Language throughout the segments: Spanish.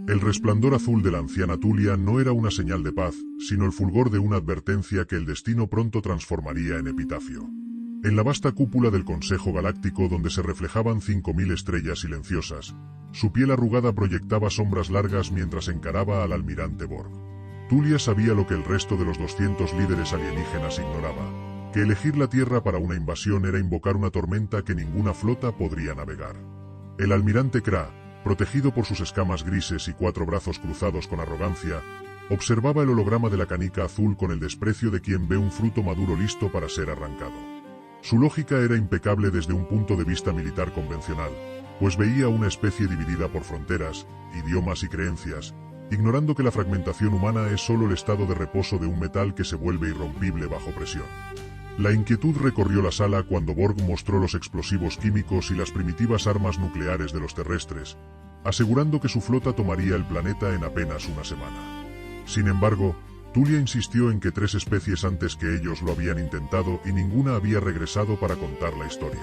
El resplandor azul de la anciana Tulia no era una señal de paz, sino el fulgor de una advertencia que el destino pronto transformaría en epitafio. En la vasta cúpula del Consejo Galáctico, donde se reflejaban 5000 estrellas silenciosas, su piel arrugada proyectaba sombras largas mientras encaraba al almirante Borg. Tulia sabía lo que el resto de los 200 líderes alienígenas ignoraba, que elegir la Tierra para una invasión era invocar una tormenta que ninguna flota podría navegar. El almirante Kra, protegido por sus escamas grises y 4 brazos cruzados con arrogancia, observaba el holograma de la canica azul con el desprecio de quien ve un fruto maduro listo para ser arrancado. Su lógica era impecable desde un punto de vista militar convencional, pues veía una especie dividida por fronteras, idiomas y creencias, ignorando que la fragmentación humana es solo el estado de reposo de un metal que se vuelve irrompible bajo presión. La inquietud recorrió la sala cuando Borg mostró los explosivos químicos y las primitivas armas nucleares de los terrestres, asegurando que su flota tomaría el planeta en apenas una semana. Sin embargo, Tulia insistió en que 3 especies antes que ellos lo habían intentado y ninguna había regresado para contar la historia.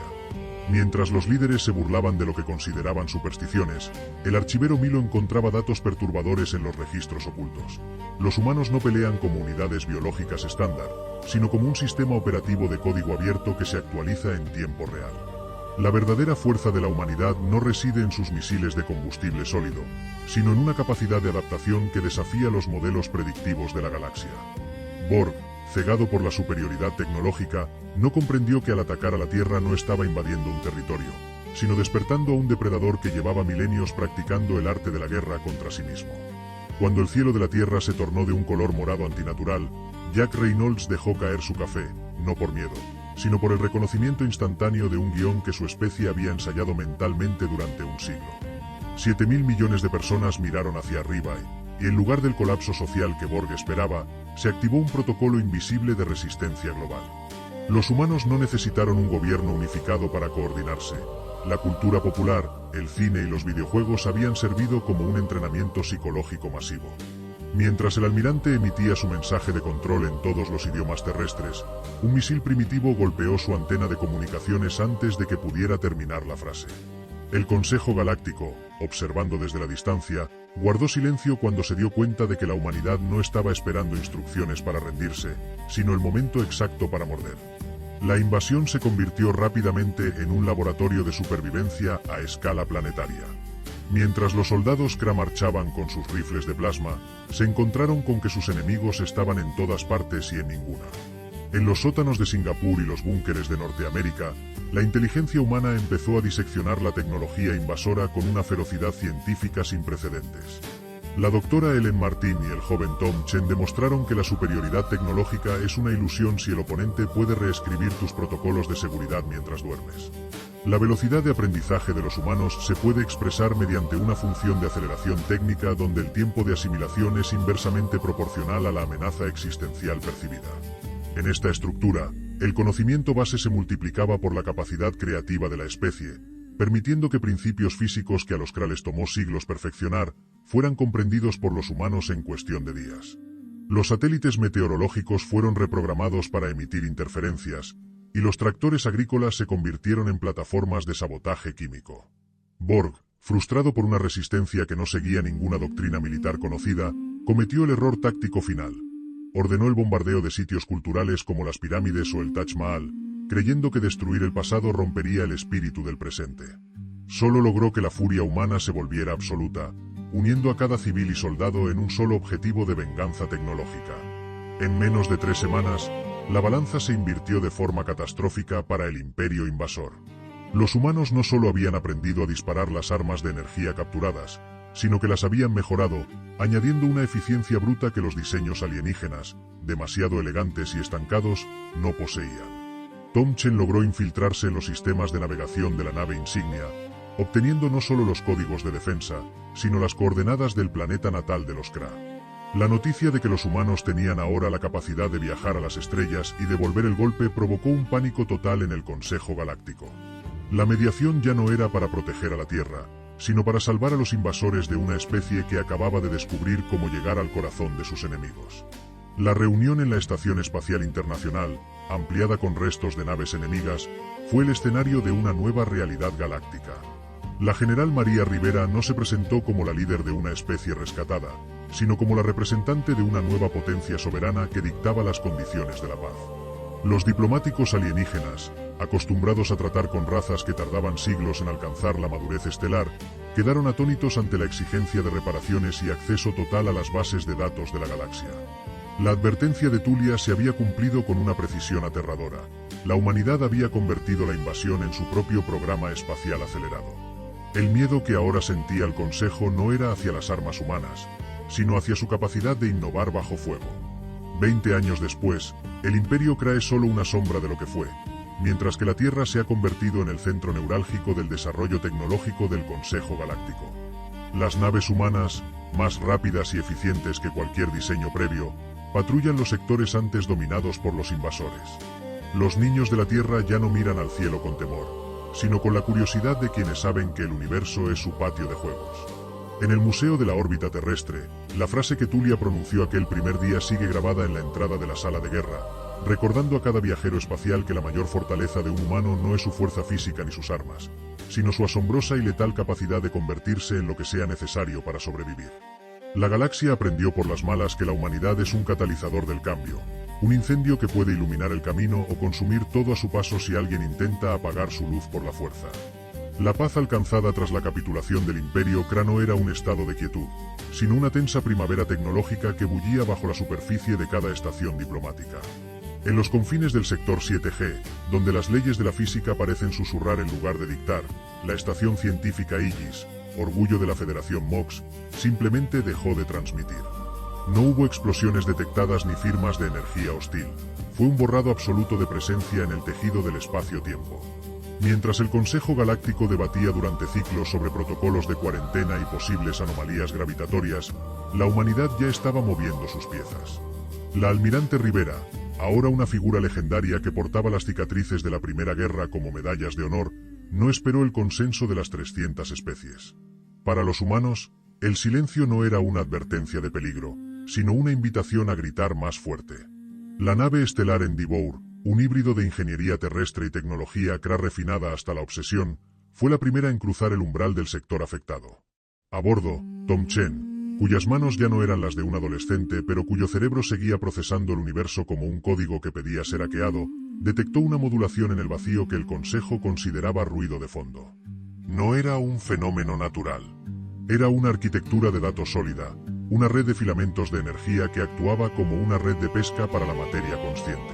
Mientras los líderes se burlaban de lo que consideraban supersticiones, el archivero Milo encontraba datos perturbadores en los registros ocultos. Los humanos no pelean como unidades biológicas estándar, sino como un sistema operativo de código abierto que se actualiza en tiempo real. La verdadera fuerza de la humanidad no reside en sus misiles de combustible sólido, sino en una capacidad de adaptación que desafía los modelos predictivos de la galaxia. Borg, cegado por la superioridad tecnológica, no comprendió que al atacar a la Tierra no estaba invadiendo un territorio, sino despertando a un depredador que llevaba milenios practicando el arte de la guerra contra sí mismo. Cuando el cielo de la Tierra se tornó de un color morado antinatural, Jack Reynolds dejó caer su café, no por miedo, sino por el reconocimiento instantáneo de un guión que su especie había ensayado mentalmente durante un siglo. 7.000 millones de personas miraron hacia arriba y en lugar del colapso social que Borg esperaba, se activó un protocolo invisible de resistencia global. Los humanos no necesitaron un gobierno unificado para coordinarse. La cultura popular, el cine y los videojuegos habían servido como un entrenamiento psicológico masivo. Mientras el almirante emitía su mensaje de control en todos los idiomas terrestres, un misil primitivo golpeó su antena de comunicaciones antes de que pudiera terminar la frase. El Consejo Galáctico, observando desde la distancia, guardó silencio cuando se dio cuenta de que la humanidad no estaba esperando instrucciones para rendirse, sino el momento exacto para morder. La invasión se convirtió rápidamente en un laboratorio de supervivencia a escala planetaria. Mientras los soldados Kra marchaban con sus rifles de plasma, se encontraron con que sus enemigos estaban en todas partes y en ninguna. En los sótanos de Singapur y los búnkeres de Norteamérica, la inteligencia humana empezó a diseccionar la tecnología invasora con una ferocidad científica sin precedentes. La doctora Ellen Martin y el joven Tom Chen demostraron que la superioridad tecnológica es una ilusión si el oponente puede reescribir tus protocolos de seguridad mientras duermes. La velocidad de aprendizaje de los humanos se puede expresar mediante una función de aceleración técnica donde el tiempo de asimilación es inversamente proporcional a la amenaza existencial percibida. En esta estructura, el conocimiento base se multiplicaba por la capacidad creativa de la especie, permitiendo que principios físicos que a los Kra les tomó siglos perfeccionar, fueran comprendidos por los humanos en cuestión de días. Los satélites meteorológicos fueron reprogramados para emitir interferencias, y los tractores agrícolas se convirtieron en plataformas de sabotaje químico. Borg, frustrado por una resistencia que no seguía ninguna doctrina militar conocida, cometió el error táctico final. Ordenó el bombardeo de sitios culturales como las pirámides o el Taj Mahal, creyendo que destruir el pasado rompería el espíritu del presente. Solo logró que la furia humana se volviera absoluta, uniendo a cada civil y soldado en un solo objetivo de venganza tecnológica. En menos de 3 semanas, la balanza se invirtió de forma catastrófica para el imperio invasor. Los humanos no solo habían aprendido a disparar las armas de energía capturadas, sino que las habían mejorado, añadiendo una eficiencia bruta que los diseños alienígenas, demasiado elegantes y estancados, no poseían. Tom Chen logró infiltrarse en los sistemas de navegación de la nave insignia, obteniendo no solo los códigos de defensa, sino las coordenadas del planeta natal de los Kra. La noticia de que los humanos tenían ahora la capacidad de viajar a las estrellas y devolver el golpe provocó un pánico total en el Consejo Galáctico. La mediación ya no era para proteger a la Tierra, sino para salvar a los invasores de una especie que acababa de descubrir cómo llegar al corazón de sus enemigos. La reunión en la Estación Espacial Internacional, ampliada con restos de naves enemigas, fue el escenario de una nueva realidad galáctica. La general María Rivera no se presentó como la líder de una especie rescatada, sino como la representante de una nueva potencia soberana que dictaba las condiciones de la paz. Los diplomáticos alienígenas, acostumbrados a tratar con razas que tardaban siglos en alcanzar la madurez estelar, quedaron atónitos ante la exigencia de reparaciones y acceso total a las bases de datos de la galaxia. La advertencia de Tulia se había cumplido con una precisión aterradora. La humanidad había convertido la invasión en su propio programa espacial acelerado. El miedo que ahora sentía el Consejo no era hacia las armas humanas, sino hacia su capacidad de innovar bajo fuego. 20 años después, el Imperio Kree es solo una sombra de lo que fue, mientras que la Tierra se ha convertido en el centro neurálgico del desarrollo tecnológico del Consejo Galáctico. Las naves humanas, más rápidas y eficientes que cualquier diseño previo, patrullan los sectores antes dominados por los invasores. Los niños de la Tierra ya no miran al cielo con temor, sino con la curiosidad de quienes saben que el universo es su patio de juegos. En el Museo de la Órbita Terrestre, la frase que Tulia pronunció aquel primer día sigue grabada en la entrada de la sala de guerra, recordando a cada viajero espacial que la mayor fortaleza de un humano no es su fuerza física ni sus armas, sino su asombrosa y letal capacidad de convertirse en lo que sea necesario para sobrevivir. La galaxia aprendió por las malas que la humanidad es un catalizador del cambio, un incendio que puede iluminar el camino o consumir todo a su paso si alguien intenta apagar su luz por la fuerza. La paz alcanzada tras la capitulación del Imperio Kree no era un estado de quietud, sino una tensa primavera tecnológica que bullía bajo la superficie de cada estación diplomática. En los confines del sector 7G, donde las leyes de la física parecen susurrar en lugar de dictar, la estación científica Aegis, orgullo de la Federación MOX, simplemente dejó de transmitir. No hubo explosiones detectadas ni firmas de energía hostil. Fue un borrado absoluto de presencia en el tejido del espacio-tiempo. Mientras el Consejo Galáctico debatía durante ciclos sobre protocolos de cuarentena y posibles anomalías gravitatorias, la humanidad ya estaba moviendo sus piezas. La almirante Rivera, ahora una figura legendaria que portaba las cicatrices de la Primera Guerra como medallas de honor, no esperó el consenso de las 300 especies. Para los humanos, el silencio no era una advertencia de peligro, sino una invitación a gritar más fuerte. La nave estelar Endeavour, un híbrido de ingeniería terrestre y tecnología Kree refinada hasta la obsesión, fue la primera en cruzar el umbral del sector afectado. A bordo, Tom Chen, cuyas manos ya no eran las de un adolescente pero cuyo cerebro seguía procesando el universo como un código que pedía ser hackeado, detectó una modulación en el vacío que el Consejo consideraba ruido de fondo. No era un fenómeno natural. Era una arquitectura de datos sólida, una red de filamentos de energía que actuaba como una red de pesca para la materia consciente.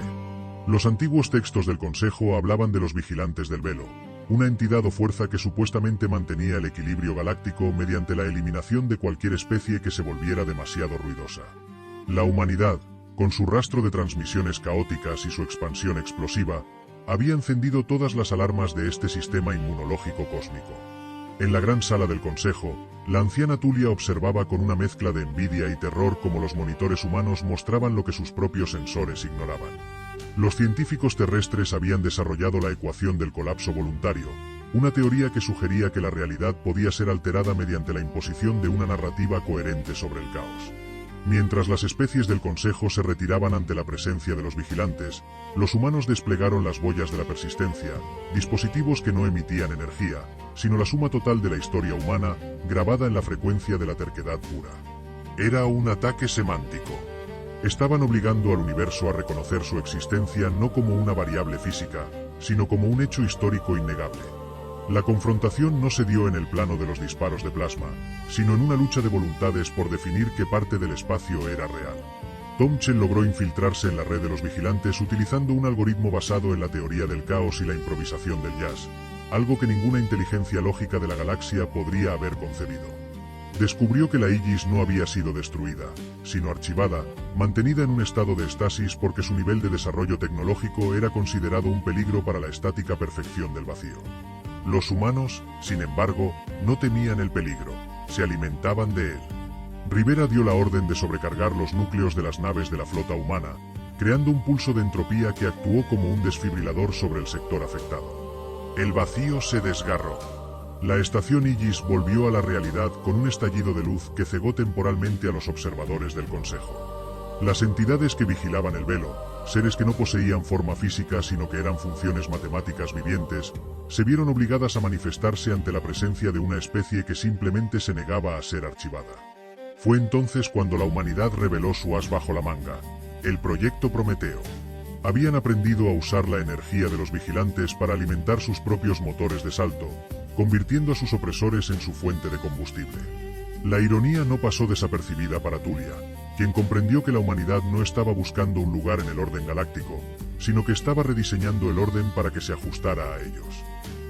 Los antiguos textos del Consejo hablaban de los vigilantes del velo, una entidad o fuerza que supuestamente mantenía el equilibrio galáctico mediante la eliminación de cualquier especie que se volviera demasiado ruidosa. La humanidad, con su rastro de transmisiones caóticas y su expansión explosiva, había encendido todas las alarmas de este sistema inmunológico cósmico. En la gran sala del Consejo, la anciana Tulia observaba con una mezcla de envidia y terror cómo los monitores humanos mostraban lo que sus propios sensores ignoraban. Los científicos terrestres habían desarrollado la ecuación del colapso voluntario, una teoría que sugería que la realidad podía ser alterada mediante la imposición de una narrativa coherente sobre el caos. Mientras las especies del Consejo se retiraban ante la presencia de los vigilantes, los humanos desplegaron las boyas de la persistencia, dispositivos que no emitían energía, sino la suma total de la historia humana, grabada en la frecuencia de la terquedad pura. Era un ataque semántico. Estaban obligando al universo a reconocer su existencia no como una variable física, sino como un hecho histórico innegable. La confrontación no se dio en el plano de los disparos de plasma, sino en una lucha de voluntades por definir qué parte del espacio era real. Tom Chen logró infiltrarse en la red de los vigilantes utilizando un algoritmo basado en la teoría del caos y la improvisación del jazz, algo que ninguna inteligencia lógica de la galaxia podría haber concebido. Descubrió que la Aegis no había sido destruida, sino archivada, mantenida en un estado de estasis porque su nivel de desarrollo tecnológico era considerado un peligro para la estática perfección del vacío. Los humanos, sin embargo, no temían el peligro, se alimentaban de él. Rivera dio la orden de sobrecargar los núcleos de las naves de la flota humana, creando un pulso de entropía que actuó como un desfibrilador sobre el sector afectado. El vacío se desgarró. La estación Aegis volvió a la realidad con un estallido de luz que cegó temporalmente a los observadores del Consejo. Las entidades que vigilaban el velo, seres que no poseían forma física sino que eran funciones matemáticas vivientes, se vieron obligadas a manifestarse ante la presencia de una especie que simplemente se negaba a ser archivada. Fue entonces cuando la humanidad reveló su as bajo la manga, el Proyecto Prometeo. Habían aprendido a usar la energía de los vigilantes para alimentar sus propios motores de salto, convirtiendo a sus opresores en su fuente de combustible. La ironía no pasó desapercibida para Tulia, quien comprendió que la humanidad no estaba buscando un lugar en el orden galáctico, sino que estaba rediseñando el orden para que se ajustara a ellos.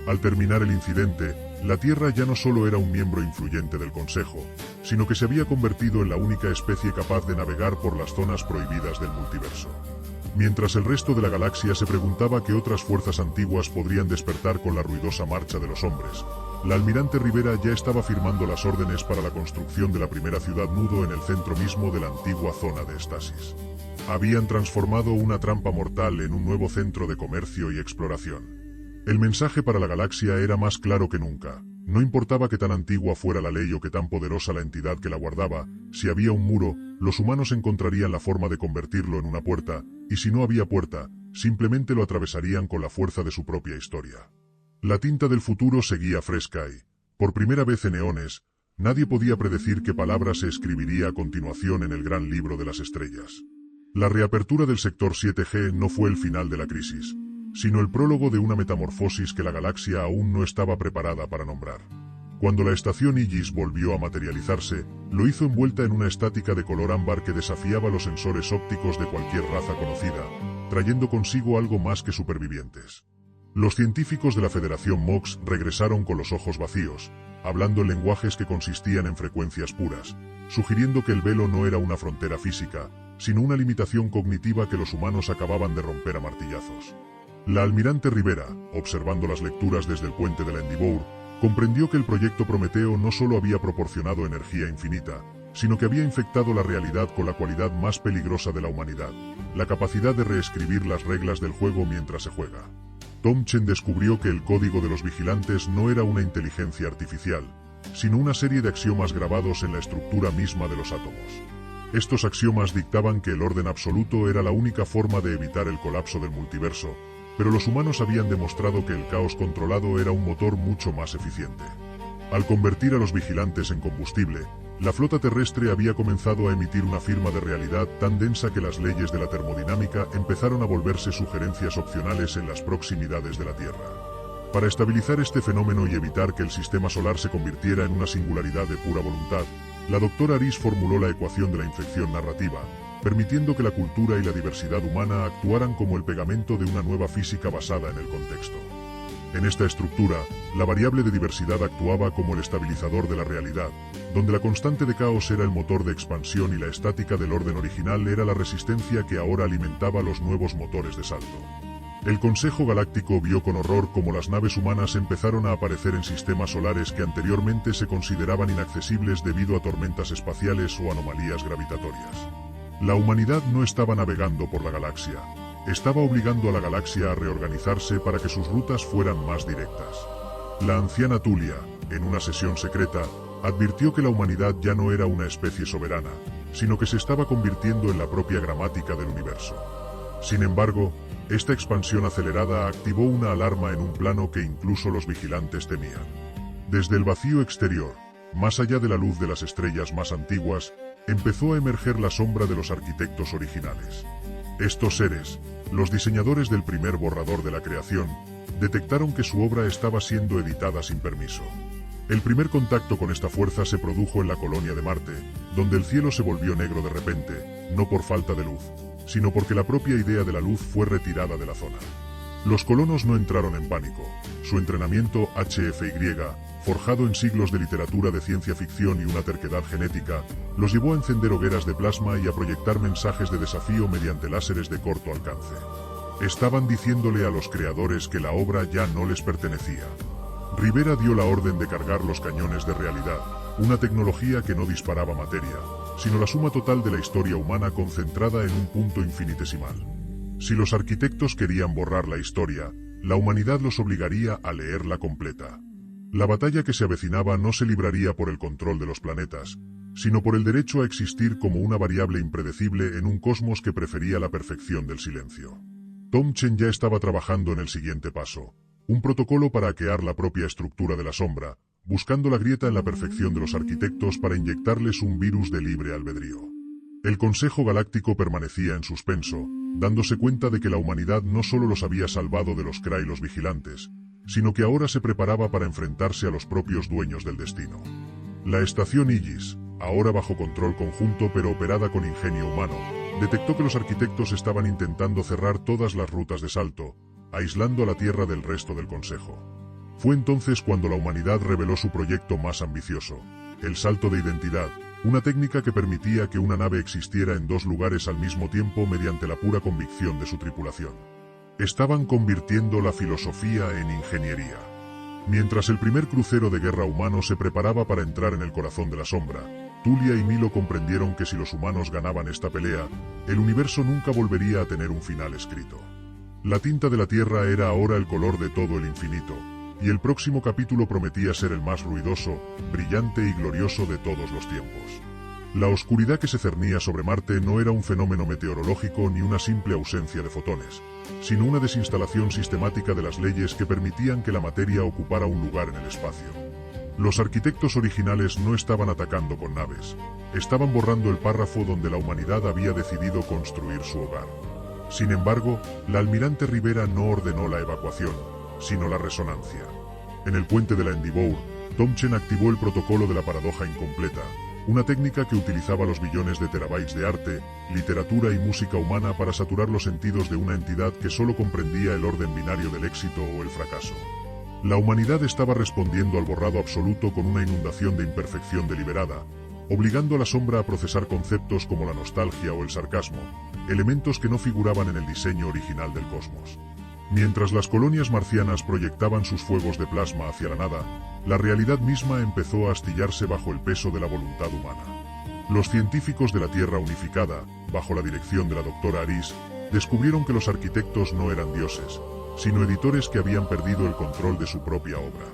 Al terminar el incidente, la Tierra ya no solo era un miembro influyente del Consejo, sino que se había convertido en la única especie capaz de navegar por las zonas prohibidas del multiverso. Mientras el resto de la galaxia se preguntaba qué otras fuerzas antiguas podrían despertar con la ruidosa marcha de los hombres, la almirante Rivera ya estaba firmando las órdenes para la construcción de la primera ciudad nudo en el centro mismo de la antigua zona de estasis. Habían transformado una trampa mortal en un nuevo centro de comercio y exploración. El mensaje para la galaxia era más claro que nunca. No importaba que tan antigua fuera la ley o que tan poderosa la entidad que la guardaba, si había un muro, los humanos encontrarían la forma de convertirlo en una puerta, y si no había puerta, simplemente lo atravesarían con la fuerza de su propia historia. La tinta del futuro seguía fresca y, por primera vez en eones, nadie podía predecir qué palabra se escribiría a continuación en el gran libro de las estrellas. La reapertura del sector 7G no fue el final de la crisis, sino el prólogo de una metamorfosis que la galaxia aún no estaba preparada para nombrar. Cuando la estación Aegis volvió a materializarse, lo hizo envuelta en una estática de color ámbar que desafiaba los sensores ópticos de cualquier raza conocida, trayendo consigo algo más que supervivientes. Los científicos de la Federación MOX regresaron con los ojos vacíos, hablando en lenguajes que consistían en frecuencias puras, sugiriendo que el velo no era una frontera física, sino una limitación cognitiva que los humanos acababan de romper a martillazos. La almirante Rivera, observando las lecturas desde el puente de la Endivour, comprendió que el Proyecto Prometeo no solo había proporcionado energía infinita, sino que había infectado la realidad con la cualidad más peligrosa de la humanidad, la capacidad de reescribir las reglas del juego mientras se juega. Tom Chen descubrió que el código de los vigilantes no era una inteligencia artificial, sino una serie de axiomas grabados en la estructura misma de los átomos. Estos axiomas dictaban que el orden absoluto era la única forma de evitar el colapso del multiverso, pero los humanos habían demostrado que el caos controlado era un motor mucho más eficiente. Al convertir a los vigilantes en combustible, la flota terrestre había comenzado a emitir una firma de realidad tan densa que las leyes de la termodinámica empezaron a volverse sugerencias opcionales en las proximidades de la Tierra. Para estabilizar este fenómeno y evitar que el sistema solar se convirtiera en una singularidad de pura voluntad, la doctora Aris formuló la ecuación de la infección narrativa, permitiendo que la cultura y la diversidad humana actuaran como el pegamento de una nueva física basada en el contexto. En esta estructura, la variable de diversidad actuaba como el estabilizador de la realidad, donde la constante de caos era el motor de expansión y la estática del orden original era la resistencia que ahora alimentaba los nuevos motores de salto. El Consejo Galáctico vio con horror cómo las naves humanas empezaron a aparecer en sistemas solares que anteriormente se consideraban inaccesibles debido a tormentas espaciales o anomalías gravitatorias. La humanidad no estaba navegando por la galaxia, estaba obligando a la galaxia a reorganizarse para que sus rutas fueran más directas. La anciana Tulia, en una sesión secreta, advirtió que la humanidad ya no era una especie soberana, sino que se estaba convirtiendo en la propia gramática del universo. Sin embargo, esta expansión acelerada activó una alarma en un plano que incluso los vigilantes temían. Desde el vacío exterior, más allá de la luz de las estrellas más antiguas, empezó a emerger la sombra de los arquitectos originales. Estos seres, los diseñadores del primer borrador de la creación, detectaron que su obra estaba siendo editada sin permiso. El primer contacto con esta fuerza se produjo en la colonia de Marte, donde el cielo se volvió negro de repente, no por falta de luz, sino porque la propia idea de la luz fue retirada de la zona. Los colonos no entraron en pánico. Su entrenamiento HFY, forjado en siglos de literatura de ciencia ficción y una terquedad genética, los llevó a encender hogueras de plasma y a proyectar mensajes de desafío mediante láseres de corto alcance. Estaban diciéndole a los creadores que la obra ya no les pertenecía. Rivera dio la orden de cargar los cañones de realidad, una tecnología que no disparaba materia, sino la suma total de la historia humana concentrada en un punto infinitesimal. Si los arquitectos querían borrar la historia, la humanidad los obligaría a leerla completa. La batalla que se avecinaba no se libraría por el control de los planetas, sino por el derecho a existir como una variable impredecible en un cosmos que prefería la perfección del silencio. Tom Chen ya estaba trabajando en el siguiente paso, un protocolo para hackear la propia estructura de la sombra, buscando la grieta en la perfección de los arquitectos para inyectarles un virus de libre albedrío. El Consejo Galáctico permanecía en suspenso, dándose cuenta de que la humanidad no solo los había salvado de los Krayt los vigilantes, sino que ahora se preparaba para enfrentarse a los propios dueños del destino. La estación Aegis, ahora bajo control conjunto pero operada con ingenio humano, detectó que los arquitectos estaban intentando cerrar todas las rutas de salto, aislando a la Tierra del resto del Consejo. Fue entonces cuando la humanidad reveló su proyecto más ambicioso, el salto de identidad, una técnica que permitía que una nave existiera en dos lugares al mismo tiempo mediante la pura convicción de su tripulación. Estaban convirtiendo la filosofía en ingeniería. Mientras el primer crucero de guerra humano se preparaba para entrar en el corazón de la sombra, Tulia y Milo comprendieron que si los humanos ganaban esta pelea, el universo nunca volvería a tener un final escrito. La tinta de la Tierra era ahora el color de todo el infinito, y el próximo capítulo prometía ser el más ruidoso, brillante y glorioso de todos los tiempos. La oscuridad que se cernía sobre Marte no era un fenómeno meteorológico ni una simple ausencia de fotones, sino una desinstalación sistemática de las leyes que permitían que la materia ocupara un lugar en el espacio. Los arquitectos originales no estaban atacando con naves, estaban borrando el párrafo donde la humanidad había decidido construir su hogar. Sin embargo, la almirante Rivera no ordenó la evacuación, sino la resonancia. En el puente de la Endeavour, Tom Chen activó el protocolo de la paradoja incompleta, una técnica que utilizaba los billones de terabytes de arte, literatura y música humana para saturar los sentidos de una entidad que solo comprendía el orden binario del éxito o el fracaso. La humanidad estaba respondiendo al borrado absoluto con una inundación de imperfección deliberada, obligando a la sombra a procesar conceptos como la nostalgia o el sarcasmo, elementos que no figuraban en el diseño original del cosmos. Mientras las colonias marcianas proyectaban sus fuegos de plasma hacia la nada, la realidad misma empezó a astillarse bajo el peso de la voluntad humana. Los científicos de la Tierra Unificada, bajo la dirección de la doctora Aris, descubrieron que los arquitectos no eran dioses, sino editores que habían perdido el control de su propia obra.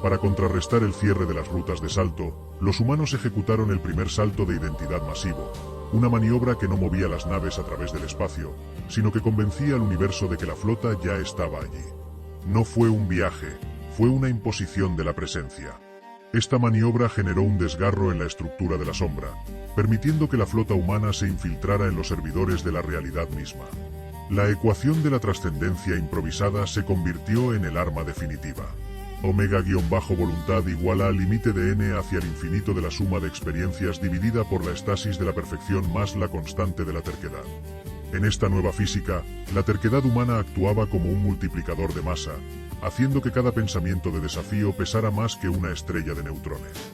Para contrarrestar el cierre de las rutas de salto, los humanos ejecutaron el primer salto de identidad masivo, una maniobra que no movía las naves a través del espacio, sino que convencía al universo de que la flota ya estaba allí. No fue un viaje, fue una imposición de la presencia. Esta maniobra generó un desgarro en la estructura de la sombra, permitiendo que la flota humana se infiltrara en los servidores de la realidad misma. La ecuación de la trascendencia improvisada se convirtió en el arma definitiva. Omega-voluntad igual a límite de n hacia el infinito de la suma de experiencias dividida por la estasis de la perfección más la constante de la terquedad. En esta nueva física, la terquedad humana actuaba como un multiplicador de masa, haciendo que cada pensamiento de desafío pesara más que una estrella de neutrones.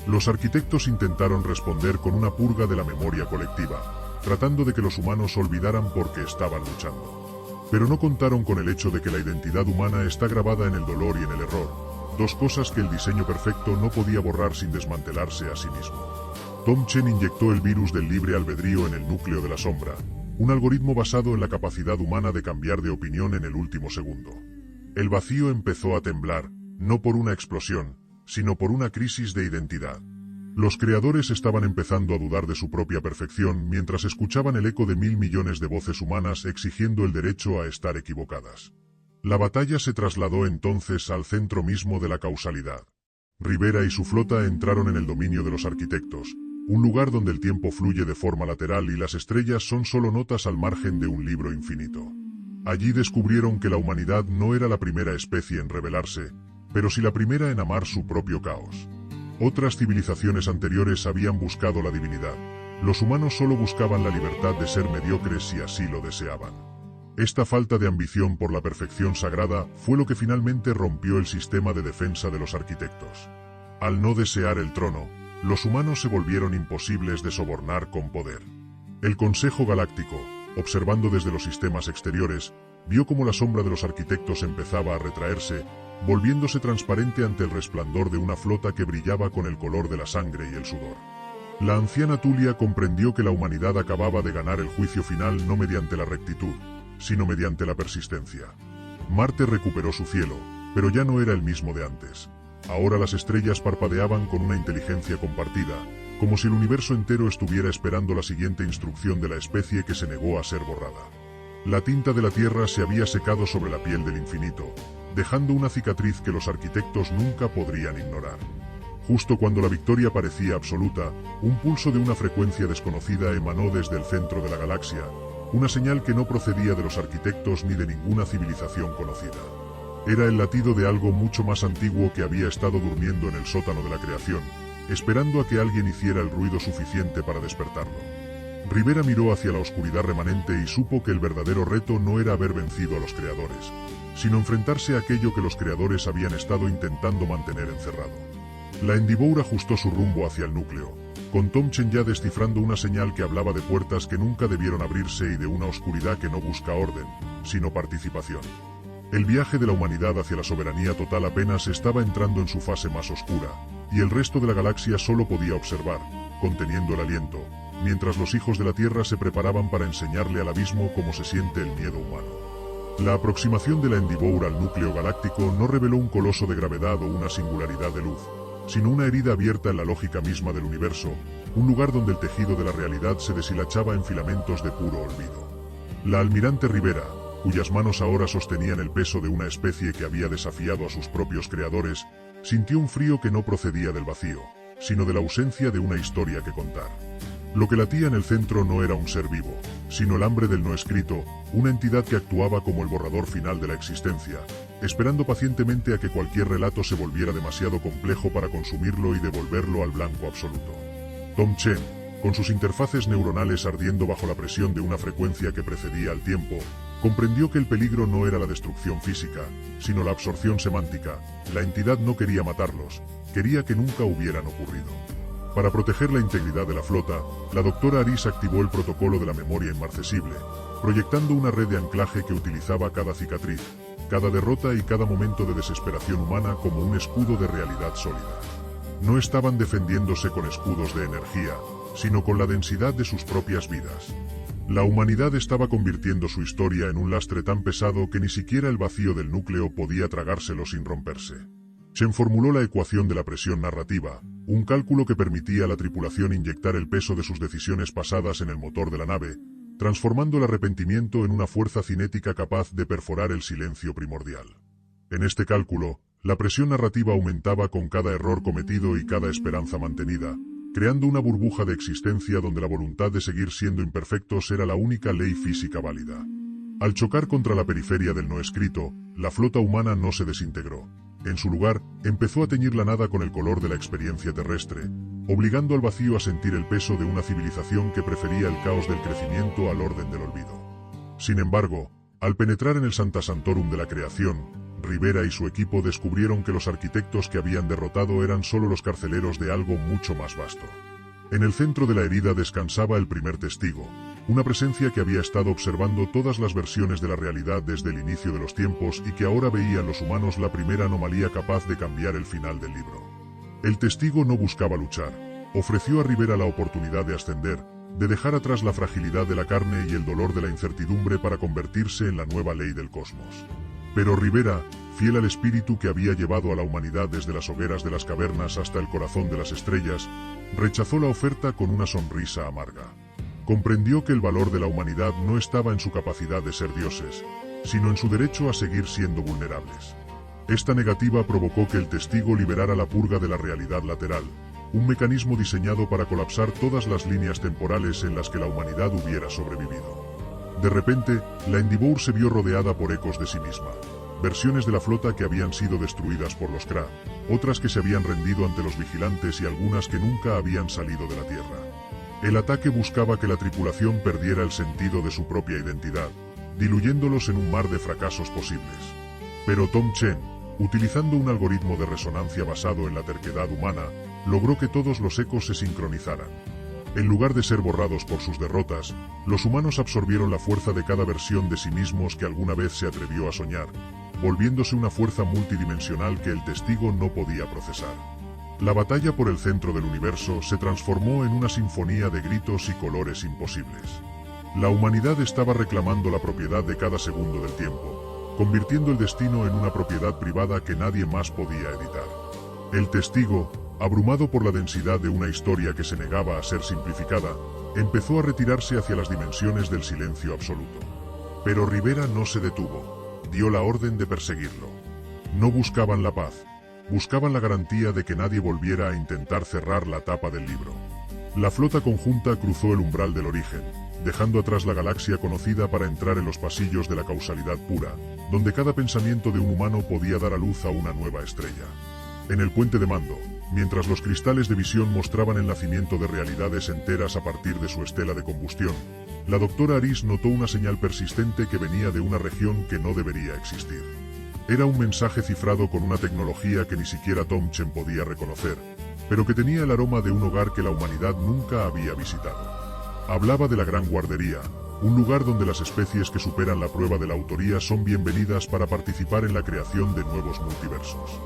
Los arquitectos intentaron responder con una purga de la memoria colectiva, tratando de que los humanos olvidaran por qué estaban luchando. Pero no contaron con el hecho de que la identidad humana está grabada en el dolor y en el error, dos cosas que el diseño perfecto no podía borrar sin desmantelarse a sí mismo. Tom Chen inyectó el virus del libre albedrío en el núcleo de la sombra, un algoritmo basado en la capacidad humana de cambiar de opinión en el último segundo. El vacío empezó a temblar, no por una explosión, sino por una crisis de identidad. Los creadores estaban empezando a dudar de su propia perfección mientras escuchaban el eco de 1.000 millones de voces humanas exigiendo el derecho a estar equivocadas. La batalla se trasladó entonces al centro mismo de la causalidad. Rivera y su flota entraron en el dominio de los arquitectos, un lugar donde el tiempo fluye de forma lateral y las estrellas son solo notas al margen de un libro infinito. Allí descubrieron que la humanidad no era la primera especie en rebelarse, pero sí la primera en amar su propio caos. Otras civilizaciones anteriores habían buscado la divinidad. Los humanos solo buscaban la libertad de ser mediocres si así lo deseaban. Esta falta de ambición por la perfección sagrada fue lo que finalmente rompió el sistema de defensa de los arquitectos. Al no desear el trono, los humanos se volvieron imposibles de sobornar con poder. El Consejo Galáctico, observando desde los sistemas exteriores, vio cómo la sombra de los arquitectos empezaba a retraerse, volviéndose transparente ante el resplandor de una flota que brillaba con el color de la sangre y el sudor. La anciana Tulia comprendió que la humanidad acababa de ganar el juicio final no mediante la rectitud, sino mediante la persistencia. Marte recuperó su cielo, pero ya no era el mismo de antes. Ahora las estrellas parpadeaban con una inteligencia compartida, como si el universo entero estuviera esperando la siguiente instrucción de la especie que se negó a ser borrada. La tinta de la Tierra se había secado sobre la piel del infinito, dejando una cicatriz que los arquitectos nunca podrían ignorar. Justo cuando la victoria parecía absoluta, un pulso de una frecuencia desconocida emanó desde el centro de la galaxia, una señal que no procedía de los arquitectos ni de ninguna civilización conocida. Era el latido de algo mucho más antiguo que había estado durmiendo en el sótano de la creación, esperando a que alguien hiciera el ruido suficiente para despertarlo. Rivera miró hacia la oscuridad remanente y supo que el verdadero reto no era haber vencido a los creadores, sino enfrentarse a aquello que los creadores habían estado intentando mantener encerrado. La Endeavour ajustó su rumbo hacia el núcleo, con Tom Chen ya descifrando una señal que hablaba de puertas que nunca debieron abrirse y de una oscuridad que no busca orden, sino participación. El viaje de la humanidad hacia la soberanía total apenas estaba entrando en su fase más oscura, y el resto de la galaxia solo podía observar, conteniendo el aliento, mientras los hijos de la Tierra se preparaban para enseñarle al abismo cómo se siente el miedo humano. La aproximación de la Endeavour al núcleo galáctico no reveló un coloso de gravedad o una singularidad de luz, sino una herida abierta en la lógica misma del universo, un lugar donde el tejido de la realidad se deshilachaba en filamentos de puro olvido. La almirante Rivera, cuyas manos ahora sostenían el peso de una especie que había desafiado a sus propios creadores, sintió un frío que no procedía del vacío, sino de la ausencia de una historia que contar. Lo que latía en el centro no era un ser vivo, sino el hambre del no escrito, una entidad que actuaba como el borrador final de la existencia, esperando pacientemente a que cualquier relato se volviera demasiado complejo para consumirlo y devolverlo al blanco absoluto. Tom Chen, con sus interfaces neuronales ardiendo bajo la presión de una frecuencia que precedía al tiempo, comprendió que el peligro no era la destrucción física, sino la absorción semántica. La entidad no quería matarlos, quería que nunca hubieran ocurrido. Para proteger la integridad de la flota, la doctora Aris activó el protocolo de la memoria inmarcesible, proyectando una red de anclaje que utilizaba cada cicatriz, cada derrota y cada momento de desesperación humana como un escudo de realidad sólida. No estaban defendiéndose con escudos de energía, sino con la densidad de sus propias vidas. La humanidad estaba convirtiendo su historia en un lastre tan pesado que ni siquiera el vacío del núcleo podía tragárselo sin romperse. Chen formuló la ecuación de la presión narrativa, un cálculo que permitía a la tripulación inyectar el peso de sus decisiones pasadas en el motor de la nave, transformando el arrepentimiento en una fuerza cinética capaz de perforar el silencio primordial. En este cálculo, la presión narrativa aumentaba con cada error cometido y cada esperanza mantenida, creando una burbuja de existencia donde la voluntad de seguir siendo imperfectos era la única ley física válida. Al chocar contra la periferia del no escrito, la flota humana no se desintegró. En su lugar, empezó a teñir la nada con el color de la experiencia terrestre, obligando al vacío a sentir el peso de una civilización que prefería el caos del crecimiento al orden del olvido. Sin embargo, al penetrar en el Sancta Sanctorum de la creación, Rivera y su equipo descubrieron que los arquitectos que habían derrotado eran solo los carceleros de algo mucho más vasto. En el centro de la herida descansaba el primer testigo, una presencia que había estado observando todas las versiones de la realidad desde el inicio de los tiempos y que ahora veía en los humanos la primera anomalía capaz de cambiar el final del libro. El testigo no buscaba luchar, ofreció a Rivera la oportunidad de ascender, de dejar atrás la fragilidad de la carne y el dolor de la incertidumbre para convertirse en la nueva ley del cosmos. Pero Rivera, fiel al espíritu que había llevado a la humanidad desde las hogueras de las cavernas hasta el corazón de las estrellas, rechazó la oferta con una sonrisa amarga. Comprendió que el valor de la humanidad no estaba en su capacidad de ser dioses, sino en su derecho a seguir siendo vulnerables. Esta negativa provocó que el testigo liberara la purga de la realidad lateral, un mecanismo diseñado para colapsar todas las líneas temporales en las que la humanidad hubiera sobrevivido. De repente, la Endeavour se vio rodeada por ecos de sí misma. Versiones de la flota que habían sido destruidas por los Kree, otras que se habían rendido ante los vigilantes y algunas que nunca habían salido de la Tierra. El ataque buscaba que la tripulación perdiera el sentido de su propia identidad, diluyéndolos en un mar de fracasos posibles. Pero Tom Chen, utilizando un algoritmo de resonancia basado en la terquedad humana, logró que todos los ecos se sincronizaran. En lugar de ser borrados por sus derrotas, los humanos absorbieron la fuerza de cada versión de sí mismos que alguna vez se atrevió a soñar, volviéndose una fuerza multidimensional que el testigo no podía procesar. La batalla por el centro del universo se transformó en una sinfonía de gritos y colores imposibles. La humanidad estaba reclamando la propiedad de cada segundo del tiempo, convirtiendo el destino en una propiedad privada que nadie más podía editar. El testigo, Abrumado por la densidad de una historia que se negaba a ser simplificada, empezó a retirarse hacia las dimensiones del silencio absoluto. Pero Rivera no se detuvo. Dio la orden de perseguirlo. No buscaban la paz. Buscaban la garantía de que nadie volviera a intentar cerrar la tapa del libro. La flota conjunta cruzó el umbral del origen, dejando atrás la galaxia conocida para entrar en los pasillos de la causalidad pura, donde cada pensamiento de un humano podía dar a luz a una nueva estrella. En el puente de mando, mientras los cristales de visión mostraban el nacimiento de realidades enteras a partir de su estela de combustión, la doctora Aris notó una señal persistente que venía de una región que no debería existir. Era un mensaje cifrado con una tecnología que ni siquiera Tom Chen podía reconocer, pero que tenía el aroma de un hogar que la humanidad nunca había visitado. Hablaba de la Gran Guardería, un lugar donde las especies que superan la prueba de la autoría son bienvenidas para participar en la creación de nuevos multiversos.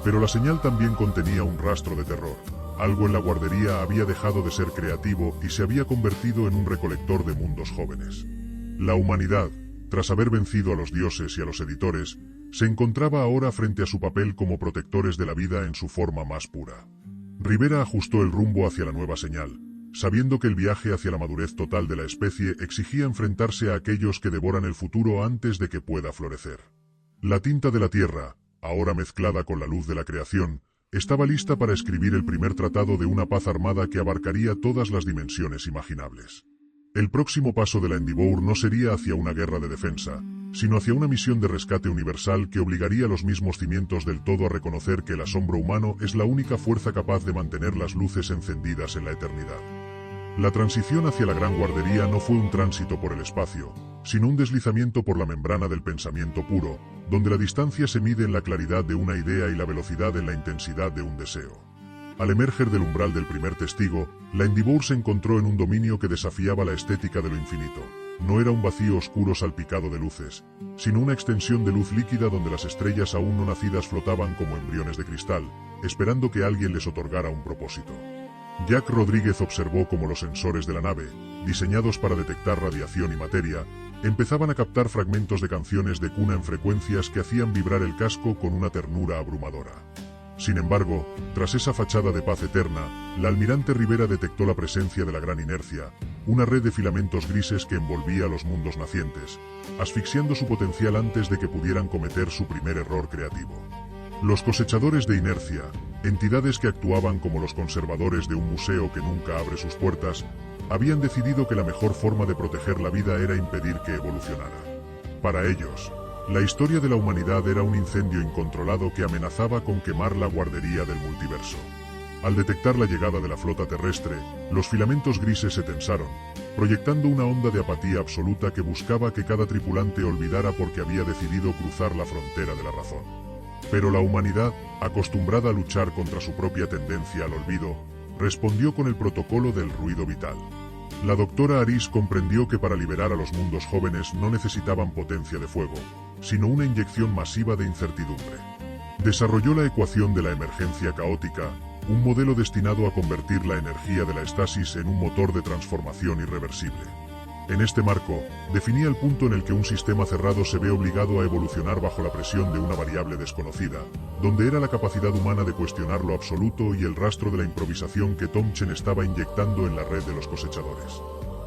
Pero la señal también contenía un rastro de terror. Algo en la guardería había dejado de ser creativo y se había convertido en un recolector de mundos jóvenes. La humanidad, tras haber vencido a los dioses y a los editores, se encontraba ahora frente a su papel como protectores de la vida en su forma más pura. Rivera ajustó el rumbo hacia la nueva señal, sabiendo que el viaje hacia la madurez total de la especie exigía enfrentarse a aquellos que devoran el futuro antes de que pueda florecer. La tinta de la Tierra, ahora mezclada con la luz de la creación, estaba lista para escribir el primer tratado de una paz armada que abarcaría todas las dimensiones imaginables. El próximo paso de la Endeavour no sería hacia una guerra de defensa, sino hacia una misión de rescate universal que obligaría a los mismos cimientos del todo a reconocer que el asombro humano es la única fuerza capaz de mantener las luces encendidas en la eternidad. La transición hacia la Gran Guardería no fue un tránsito por el espacio, sino un deslizamiento por la membrana del pensamiento puro, donde la distancia se mide en la claridad de una idea y la velocidad en la intensidad de un deseo. Al emerger del umbral del primer testigo, la Endeavour se encontró en un dominio que desafiaba la estética de lo infinito. No era un vacío oscuro salpicado de luces, sino una extensión de luz líquida donde las estrellas aún no nacidas flotaban como embriones de cristal, esperando que alguien les otorgara un propósito. Jack Rodríguez observó cómo los sensores de la nave, diseñados para detectar radiación y materia, empezaban a captar fragmentos de canciones de cuna en frecuencias que hacían vibrar el casco con una ternura abrumadora. Sin embargo, tras esa fachada de paz eterna, la almirante Rivera detectó la presencia de la gran inercia, una red de filamentos grises que envolvía a los mundos nacientes, asfixiando su potencial antes de que pudieran cometer su primer error creativo. Los cosechadores de inercia, entidades que actuaban como los conservadores de un museo que nunca abre sus puertas, habían decidido que la mejor forma de proteger la vida era impedir que evolucionara. Para ellos, la historia de la humanidad era un incendio incontrolado que amenazaba con quemar la guardería del multiverso. Al detectar la llegada de la flota terrestre, los filamentos grises se tensaron, proyectando una onda de apatía absoluta que buscaba que cada tripulante olvidara porque había decidido cruzar la frontera de la razón. Pero la humanidad, acostumbrada a luchar contra su propia tendencia al olvido, respondió con el protocolo del ruido vital. La doctora Aris comprendió que para liberar a los mundos jóvenes no necesitaban potencia de fuego, sino una inyección masiva de incertidumbre. Desarrolló la ecuación de la emergencia caótica, un modelo destinado a convertir la energía de la estasis en un motor de transformación irreversible. En este marco, definía el punto en el que un sistema cerrado se ve obligado a evolucionar bajo la presión de una variable desconocida, donde era la capacidad humana de cuestionar lo absoluto y el rastro de la improvisación que Tom Chen estaba inyectando en la red de los cosechadores.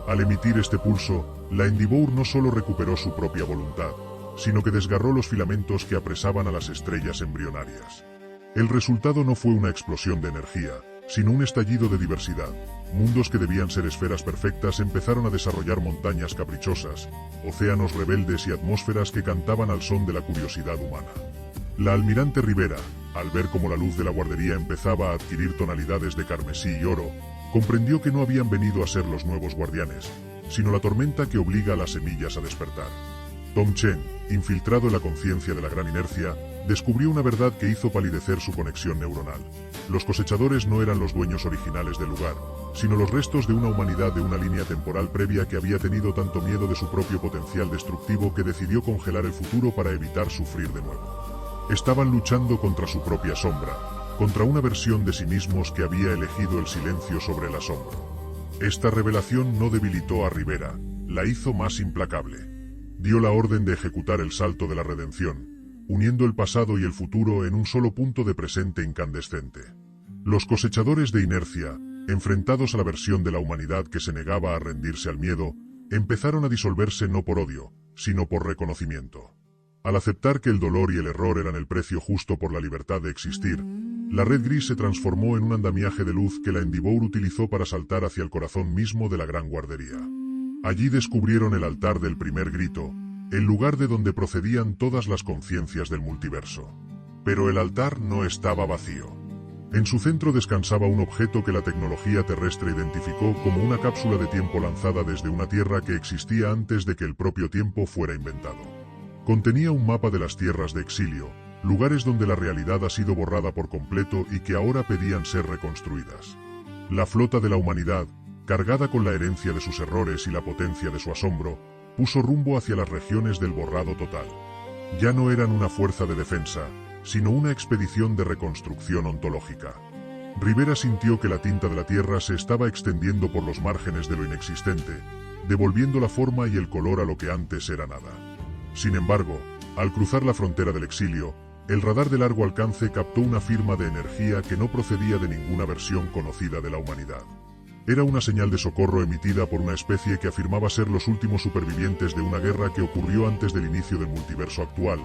Al emitir este pulso, la Endeavour no solo recuperó su propia voluntad, sino que desgarró los filamentos que apresaban a las estrellas embrionarias. El resultado no fue una explosión de energía, sino un estallido de diversidad. Mundos que debían ser esferas perfectas empezaron a desarrollar montañas caprichosas, océanos rebeldes y atmósferas que cantaban al son de la curiosidad humana. La almirante Rivera, al ver cómo la luz de la guardería empezaba a adquirir tonalidades de carmesí y oro, comprendió que no habían venido a ser los nuevos guardianes, sino la tormenta que obliga a las semillas a despertar. Tom Chen, infiltrado en la conciencia de la gran inercia, descubrió una verdad que hizo palidecer su conexión neuronal. Los cosechadores no eran los dueños originales del lugar, sino los restos de una humanidad de una línea temporal previa que había tenido tanto miedo de su propio potencial destructivo que decidió congelar el futuro para evitar sufrir de nuevo. Estaban luchando contra su propia sombra, contra una versión de sí mismos que había elegido el silencio sobre el asombro. Esta revelación no debilitó a Rivera, la hizo más implacable. Dio la orden de ejecutar el salto de la redención, uniendo el pasado y el futuro en un solo punto de presente incandescente. Los cosechadores de inercia, enfrentados a la versión de la humanidad que se negaba a rendirse al miedo, empezaron a disolverse no por odio, sino por reconocimiento. Al aceptar que el dolor y el error eran el precio justo por la libertad de existir, la Red Gris se transformó en un andamiaje de luz que la Endeavour utilizó para saltar hacia el corazón mismo de la Gran Guardería. Allí descubrieron el altar del primer grito, el lugar de donde procedían todas las conciencias del multiverso. Pero el altar no estaba vacío. En su centro descansaba un objeto que la tecnología terrestre identificó como una cápsula de tiempo lanzada desde una Tierra que existía antes de que el propio tiempo fuera inventado. Contenía un mapa de las tierras de exilio, lugares donde la realidad ha sido borrada por completo y que ahora pedían ser reconstruidas. La flota de la humanidad, cargada con la herencia de sus errores y la potencia de su asombro, puso rumbo hacia las regiones del borrado total. Ya no eran una fuerza de defensa, sino una expedición de reconstrucción ontológica. Rivera sintió que la tinta de la Tierra se estaba extendiendo por los márgenes de lo inexistente, devolviendo la forma y el color a lo que antes era nada. Sin embargo, al cruzar la frontera del exilio, el radar de largo alcance captó una firma de energía que no procedía de ninguna versión conocida de la humanidad. Era una señal de socorro emitida por una especie que afirmaba ser los últimos supervivientes de una guerra que ocurrió antes del inicio del multiverso actual,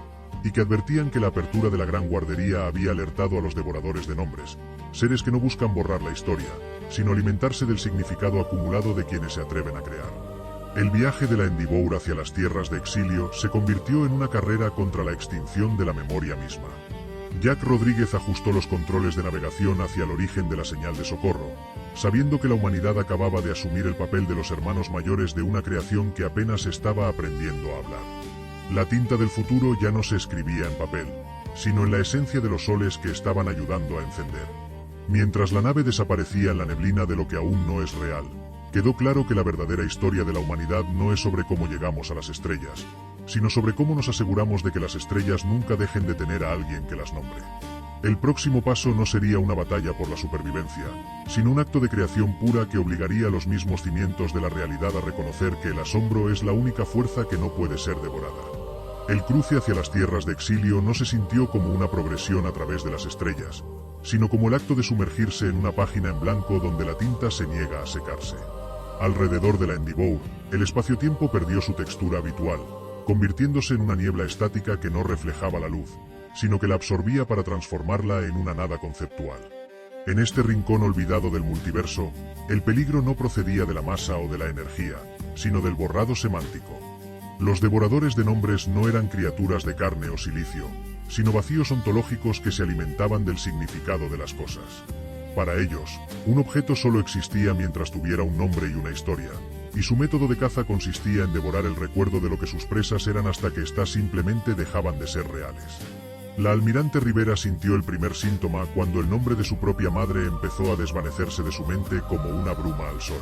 y que advertían que la apertura de la Gran Guardería había alertado a los devoradores de nombres, seres que no buscan borrar la historia, sino alimentarse del significado acumulado de quienes se atreven a crear. El viaje de la Endeavour hacia las tierras de exilio se convirtió en una carrera contra la extinción de la memoria misma. Jack Rodríguez ajustó los controles de navegación hacia el origen de la señal de socorro, sabiendo que la humanidad acababa de asumir el papel de los hermanos mayores de una creación que apenas estaba aprendiendo a hablar. La tinta del futuro ya no se escribía en papel, sino en la esencia de los soles que estaban ayudando a encender. Mientras la nave desaparecía en la neblina de lo que aún no es real, quedó claro que la verdadera historia de la humanidad no es sobre cómo llegamos a las estrellas, sino sobre cómo nos aseguramos de que las estrellas nunca dejen de tener a alguien que las nombre. El próximo paso no sería una batalla por la supervivencia, sino un acto de creación pura que obligaría a los mismos cimientos de la realidad a reconocer que el asombro es la única fuerza que no puede ser devorada. El cruce hacia las tierras de exilio no se sintió como una progresión a través de las estrellas, sino como el acto de sumergirse en una página en blanco donde la tinta se niega a secarse. Alrededor de la Endeavour, el espacio-tiempo perdió su textura habitual, convirtiéndose en una niebla estática que no reflejaba la luz, sino que la absorbía para transformarla en una nada conceptual. En este rincón olvidado del multiverso, el peligro no procedía de la masa o de la energía, sino del borrado semántico. Los devoradores de nombres no eran criaturas de carne o silicio, sino vacíos ontológicos que se alimentaban del significado de las cosas. Para ellos, un objeto solo existía mientras tuviera un nombre y una historia, y su método de caza consistía en devorar el recuerdo de lo que sus presas eran hasta que éstas simplemente dejaban de ser reales. La almirante Rivera sintió el primer síntoma cuando el nombre de su propia madre empezó a desvanecerse de su mente como una bruma al sol.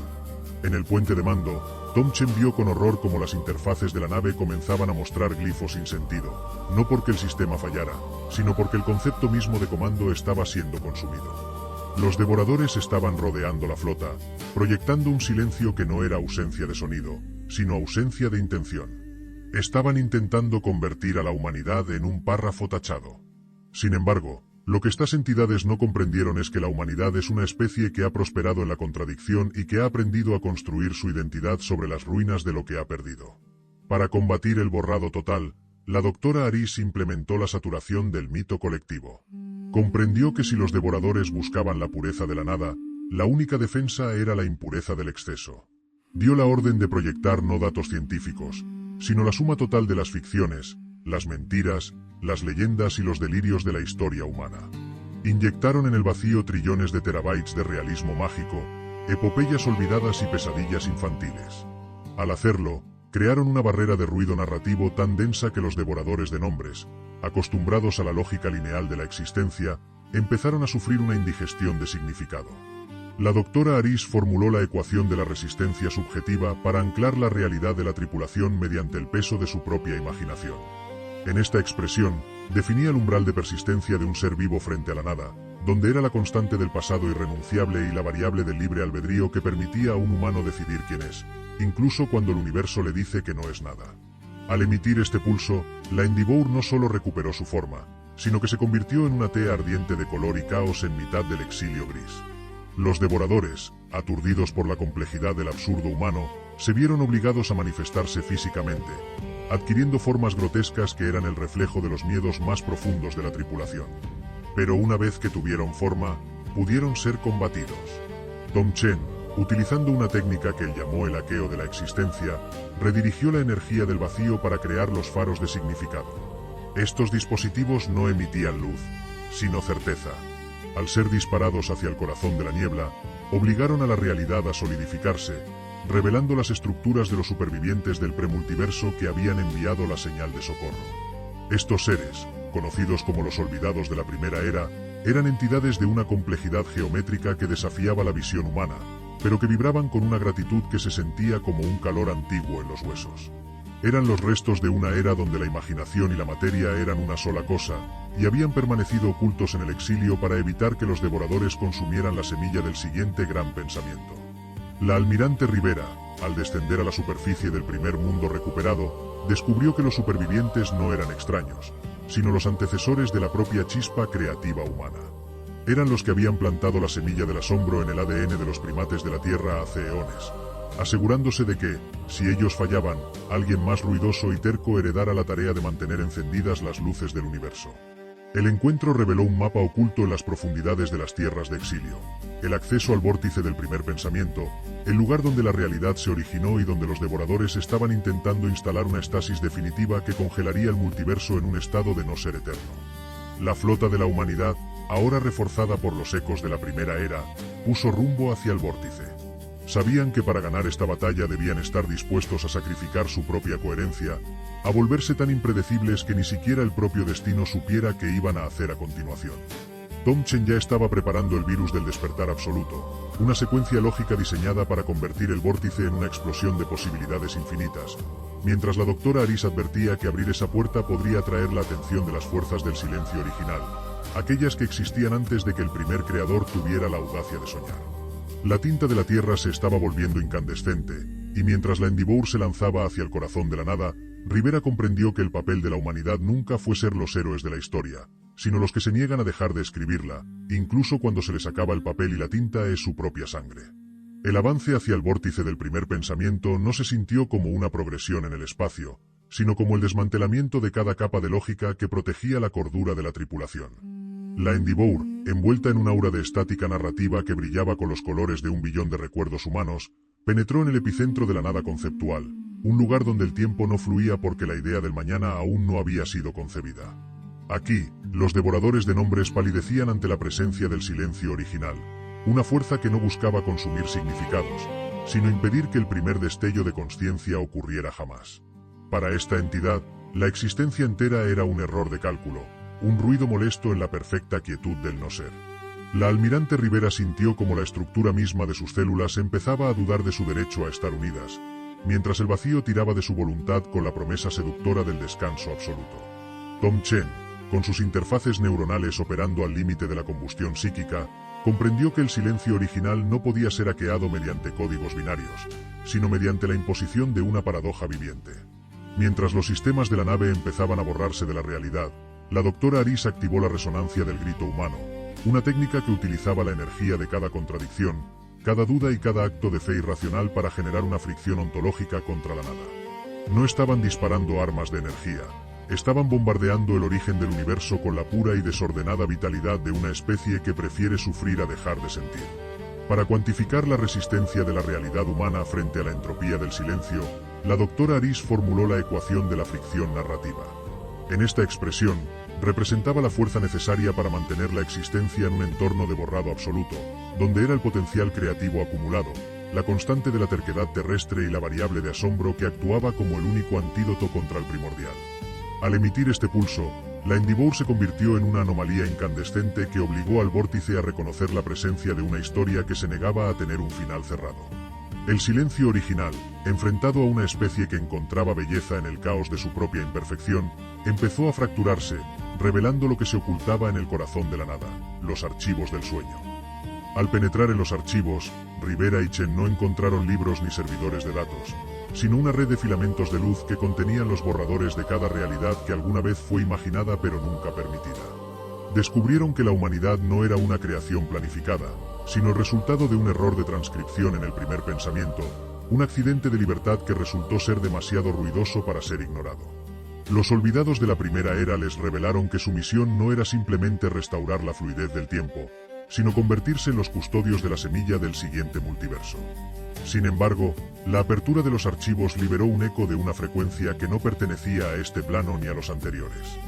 En el puente de mando, Tom Chen vio con horror cómo las interfaces de la nave comenzaban a mostrar glifos sin sentido, no porque el sistema fallara, sino porque el concepto mismo de comando estaba siendo consumido. Los devoradores estaban rodeando la flota, proyectando un silencio que no era ausencia de sonido, sino ausencia de intención. Estaban intentando convertir a la humanidad en un párrafo tachado. Sin embargo, lo que estas entidades no comprendieron es que la humanidad es una especie que ha prosperado en la contradicción y que ha aprendido a construir su identidad sobre las ruinas de lo que ha perdido. Para combatir el borrado total, la doctora Aris implementó la saturación del mito colectivo. Comprendió que si los devoradores buscaban la pureza de la nada, la única defensa era la impureza del exceso. Dio la orden de proyectar no datos científicos, sino la suma total de las ficciones, las mentiras, las leyendas y los delirios de la historia humana. Inyectaron en el vacío trillones de terabytes de realismo mágico, epopeyas olvidadas y pesadillas infantiles. Al hacerlo, crearon una barrera de ruido narrativo tan densa que los devoradores de nombres, acostumbrados a la lógica lineal de la existencia, empezaron a sufrir una indigestión de significado. La doctora Aris formuló la ecuación de la resistencia subjetiva para anclar la realidad de la tripulación mediante el peso de su propia imaginación. En esta expresión, definía el umbral de persistencia de un ser vivo frente a la nada, donde era la constante del pasado irrenunciable y la variable del libre albedrío que permitía a un humano decidir quién es, incluso cuando el universo le dice que no es nada. Al emitir este pulso, la Endeavour no solo recuperó su forma, sino que se convirtió en una tea ardiente de color y caos en mitad del exilio gris. Los devoradores, aturdidos por la complejidad del absurdo humano, se vieron obligados a manifestarse físicamente, adquiriendo formas grotescas que eran el reflejo de los miedos más profundos de la tripulación. Pero una vez que tuvieron forma, pudieron ser combatidos. Tom Chen, utilizando una técnica que él llamó el hackeo de la existencia, redirigió la energía del vacío para crear los faros de significado. Estos dispositivos no emitían luz, sino certeza. Al ser disparados hacia el corazón de la niebla, obligaron a la realidad a solidificarse, revelando las estructuras de los supervivientes del premultiverso que habían enviado la señal de socorro. Estos seres, conocidos como los olvidados de la Primera Era, eran entidades de una complejidad geométrica que desafiaba la visión humana, pero que vibraban con una gratitud que se sentía como un calor antiguo en los huesos. Eran los restos de una era donde la imaginación y la materia eran una sola cosa, y habían permanecido ocultos en el exilio para evitar que los devoradores consumieran la semilla del siguiente gran pensamiento. La almirante Rivera, al descender a la superficie del primer mundo recuperado, descubrió que los supervivientes no eran extraños, sino los antecesores de la propia chispa creativa humana. Eran los que habían plantado la semilla del asombro en el ADN de los primates de la Tierra hace eones, asegurándose de que, si ellos fallaban, alguien más ruidoso y terco heredara la tarea de mantener encendidas las luces del universo. El encuentro reveló un mapa oculto en las profundidades de las tierras de exilio, el acceso al vórtice del primer pensamiento, el lugar donde la realidad se originó y donde los devoradores estaban intentando instalar una estasis definitiva que congelaría el multiverso en un estado de no ser eterno. La flota de la humanidad, ahora reforzada por los ecos de la Primera Era, puso rumbo hacia el vórtice. Sabían que para ganar esta batalla debían estar dispuestos a sacrificar su propia coherencia, a volverse tan impredecibles que ni siquiera el propio destino supiera qué iban a hacer a continuación. Tom Chen ya estaba preparando el virus del despertar absoluto, una secuencia lógica diseñada para convertir el vórtice en una explosión de posibilidades infinitas, mientras la doctora Aris advertía que abrir esa puerta podría atraer la atención de las fuerzas del silencio original, aquellas que existían antes de que el primer creador tuviera la audacia de soñar. La tinta de la Tierra se estaba volviendo incandescente, y mientras la Endeavour se lanzaba hacia el corazón de la nada, Rivera comprendió que el papel de la humanidad nunca fue ser los héroes de la historia, sino los que se niegan a dejar de escribirla, incluso cuando se les acaba el papel y la tinta es su propia sangre. El avance hacia el vórtice del primer pensamiento no se sintió como una progresión en el espacio, sino como el desmantelamiento de cada capa de lógica que protegía la cordura de la tripulación. La Endeavour, envuelta en un aura de estática narrativa que brillaba con los colores de 1.000.000.000 de recuerdos humanos, penetró en el epicentro de la nada conceptual, un lugar donde el tiempo no fluía porque la idea del mañana aún no había sido concebida. Aquí, los devoradores de nombres palidecían ante la presencia del silencio original, una fuerza que no buscaba consumir significados, sino impedir que el primer destello de consciencia ocurriera jamás. Para esta entidad, la existencia entera era un error de cálculo, un ruido molesto en la perfecta quietud del no ser. La almirante Rivera sintió como la estructura misma de sus células empezaba a dudar de su derecho a estar unidas, mientras el vacío tiraba de su voluntad con la promesa seductora del descanso absoluto. Tom Chen, con sus interfaces neuronales operando al límite de la combustión psíquica, comprendió que el silencio original no podía ser hackeado mediante códigos binarios, sino mediante la imposición de una paradoja viviente. Mientras los sistemas de la nave empezaban a borrarse de la realidad, la doctora Aris activó la resonancia del grito humano, una técnica que utilizaba la energía de cada contradicción, cada duda y cada acto de fe irracional para generar una fricción ontológica contra la nada. No estaban disparando armas de energía, estaban bombardeando el origen del universo con la pura y desordenada vitalidad de una especie que prefiere sufrir a dejar de sentir. Para cuantificar la resistencia de la realidad humana frente a la entropía del silencio, la doctora Aris formuló la ecuación de la fricción narrativa. En esta expresión, representaba la fuerza necesaria para mantener la existencia en un entorno de borrado absoluto, donde era el potencial creativo acumulado, la constante de la terquedad terrestre y la variable de asombro que actuaba como el único antídoto contra el primordial. Al emitir este pulso, la Endeavour se convirtió en una anomalía incandescente que obligó al vórtice a reconocer la presencia de una historia que se negaba a tener un final cerrado. El silencio original, enfrentado a una especie que encontraba belleza en el caos de su propia imperfección, empezó a fracturarse, revelando lo que se ocultaba en el corazón de la nada, los archivos del sueño. Al penetrar en los archivos, Rivera y Chen no encontraron libros ni servidores de datos, sino una red de filamentos de luz que contenían los borradores de cada realidad que alguna vez fue imaginada pero nunca permitida. Descubrieron que la humanidad no era una creación planificada, sino el resultado de un error de transcripción en el primer pensamiento, un accidente de libertad que resultó ser demasiado ruidoso para ser ignorado. Los olvidados de la primera era les revelaron que su misión no era simplemente restaurar la fluidez del tiempo, sino convertirse en los custodios de la semilla del siguiente multiverso. Sin embargo, la apertura de los archivos liberó un eco de una frecuencia que no pertenecía a este plano ni a los anteriores.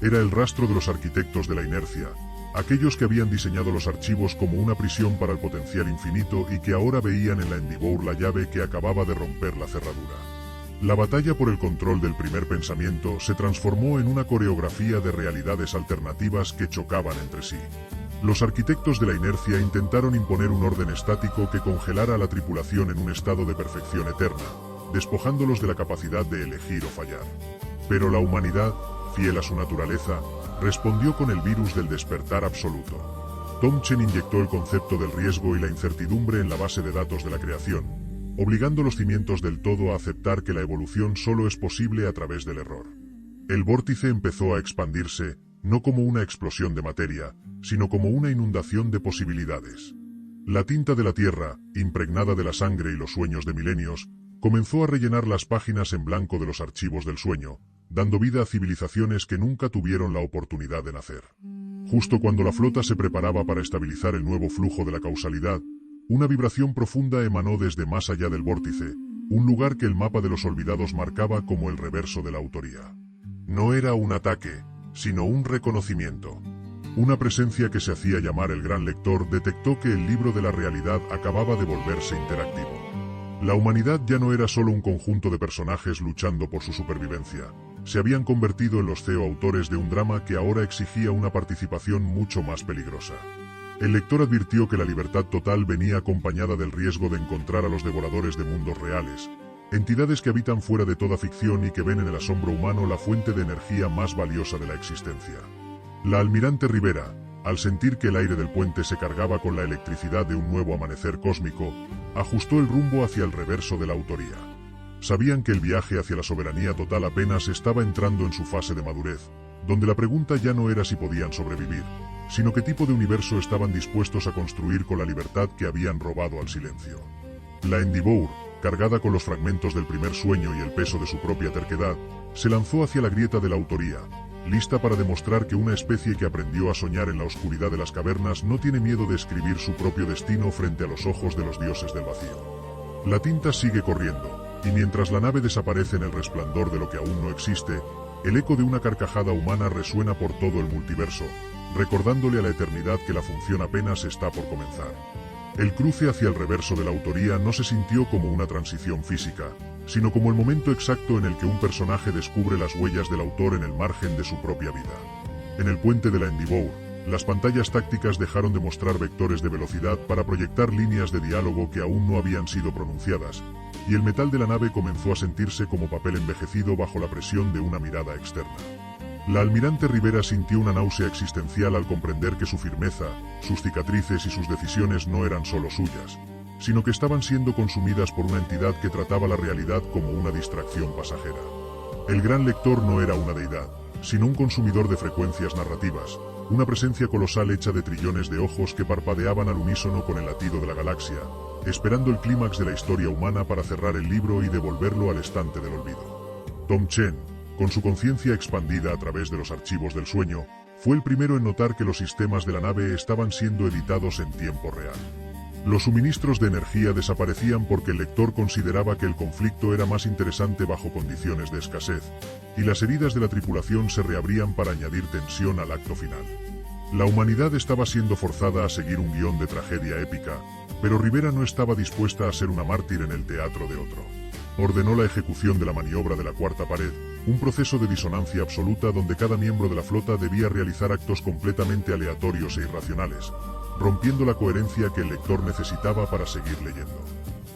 Era el rastro de los arquitectos de la inercia, aquellos que habían diseñado los archivos como una prisión para el potencial infinito y que ahora veían en la Endeavour la llave que acababa de romper la cerradura. La batalla por el control del primer pensamiento se transformó en una coreografía de realidades alternativas que chocaban entre sí. Los arquitectos de la inercia intentaron imponer un orden estático que congelara a la tripulación en un estado de perfección eterna, despojándolos de la capacidad de elegir o fallar. Pero la humanidad, fiel a su naturaleza, respondió con el virus del despertar absoluto. Tom Chen inyectó el concepto del riesgo y la incertidumbre en la base de datos de la creación, obligando los cimientos del todo a aceptar que la evolución solo es posible a través del error. El vórtice empezó a expandirse, no como una explosión de materia, sino como una inundación de posibilidades. La tinta de la Tierra, impregnada de la sangre y los sueños de milenios, comenzó a rellenar las páginas en blanco de los archivos del sueño, dando vida a civilizaciones que nunca tuvieron la oportunidad de nacer. Justo cuando la flota se preparaba para estabilizar el nuevo flujo de la causalidad, una vibración profunda emanó desde más allá del vórtice, un lugar que el mapa de los olvidados marcaba como el reverso de la autoría. No era un ataque, sino un reconocimiento. Una presencia que se hacía llamar el Gran Lector detectó que el libro de la realidad acababa de volverse interactivo. La humanidad ya no era solo un conjunto de personajes luchando por su supervivencia. Se habían convertido en los CEO-autores de un drama que ahora exigía una participación mucho más peligrosa. El lector advirtió que la libertad total venía acompañada del riesgo de encontrar a los devoradores de mundos reales, entidades que habitan fuera de toda ficción y que ven en el asombro humano la fuente de energía más valiosa de la existencia. La almirante Rivera, al sentir que el aire del puente se cargaba con la electricidad de un nuevo amanecer cósmico, ajustó el rumbo hacia el reverso de la autoría. Sabían que el viaje hacia la soberanía total apenas estaba entrando en su fase de madurez, donde la pregunta ya no era si podían sobrevivir, sino qué tipo de universo estaban dispuestos a construir con la libertad que habían robado al silencio. La Endeavour, cargada con los fragmentos del primer sueño y el peso de su propia terquedad, se lanzó hacia la grieta de la autoría, lista para demostrar que una especie que aprendió a soñar en la oscuridad de las cavernas no tiene miedo de escribir su propio destino frente a los ojos de los dioses del vacío. La tinta sigue corriendo, y mientras la nave desaparece en el resplandor de lo que aún no existe, el eco de una carcajada humana resuena por todo el multiverso, recordándole a la eternidad que la función apenas está por comenzar. El cruce hacia el reverso de la autoría no se sintió como una transición física, sino como el momento exacto en el que un personaje descubre las huellas del autor en el margen de su propia vida. En el puente de la Endeavour, las pantallas tácticas dejaron de mostrar vectores de velocidad para proyectar líneas de diálogo que aún no habían sido pronunciadas, y el metal de la nave comenzó a sentirse como papel envejecido bajo la presión de una mirada externa. La almirante Rivera sintió una náusea existencial al comprender que su firmeza, sus cicatrices y sus decisiones no eran solo suyas, sino que estaban siendo consumidas por una entidad que trataba la realidad como una distracción pasajera. El Gran Lector no era una deidad, sino un consumidor de frecuencias narrativas, una presencia colosal hecha de trillones de ojos que parpadeaban al unísono con el latido de la galaxia, esperando el clímax de la historia humana para cerrar el libro y devolverlo al estante del olvido. Tom Chen, con su conciencia expandida a través de los archivos del sueño, fue el primero en notar que los sistemas de la nave estaban siendo editados en tiempo real. Los suministros de energía desaparecían porque el lector consideraba que el conflicto era más interesante bajo condiciones de escasez, y las heridas de la tripulación se reabrían para añadir tensión al acto final. La humanidad estaba siendo forzada a seguir un guión de tragedia épica, pero Rivera no estaba dispuesta a ser una mártir en el teatro de otro. Ordenó la ejecución de la maniobra de la cuarta pared, un proceso de disonancia absoluta donde cada miembro de la flota debía realizar actos completamente aleatorios e irracionales, rompiendo la coherencia que el lector necesitaba para seguir leyendo.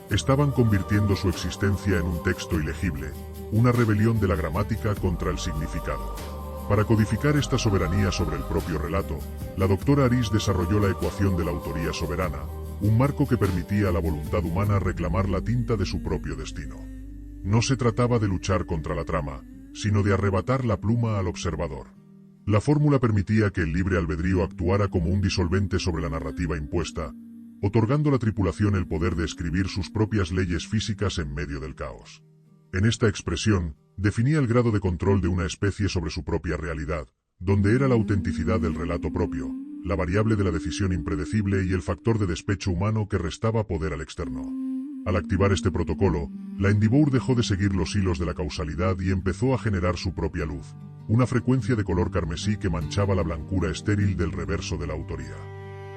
Estaban convirtiendo su existencia en un texto ilegible, una rebelión de la gramática contra el significado. Para codificar esta soberanía sobre el propio relato, la doctora Aris desarrolló la ecuación de la autoría soberana, un marco que permitía a la voluntad humana reclamar la tinta de su propio destino. No se trataba de luchar contra la trama, sino de arrebatar la pluma al observador. La fórmula permitía que el libre albedrío actuara como un disolvente sobre la narrativa impuesta, otorgando a la tripulación el poder de escribir sus propias leyes físicas en medio del caos. En esta expresión, definía el grado de control de una especie sobre su propia realidad, donde era la autenticidad del relato propio, la variable de la decisión impredecible y el factor de despecho humano que restaba poder al externo. Al activar este protocolo, la Endeavour dejó de seguir los hilos de la causalidad y empezó a generar su propia luz, una frecuencia de color carmesí que manchaba la blancura estéril del reverso de la autoría.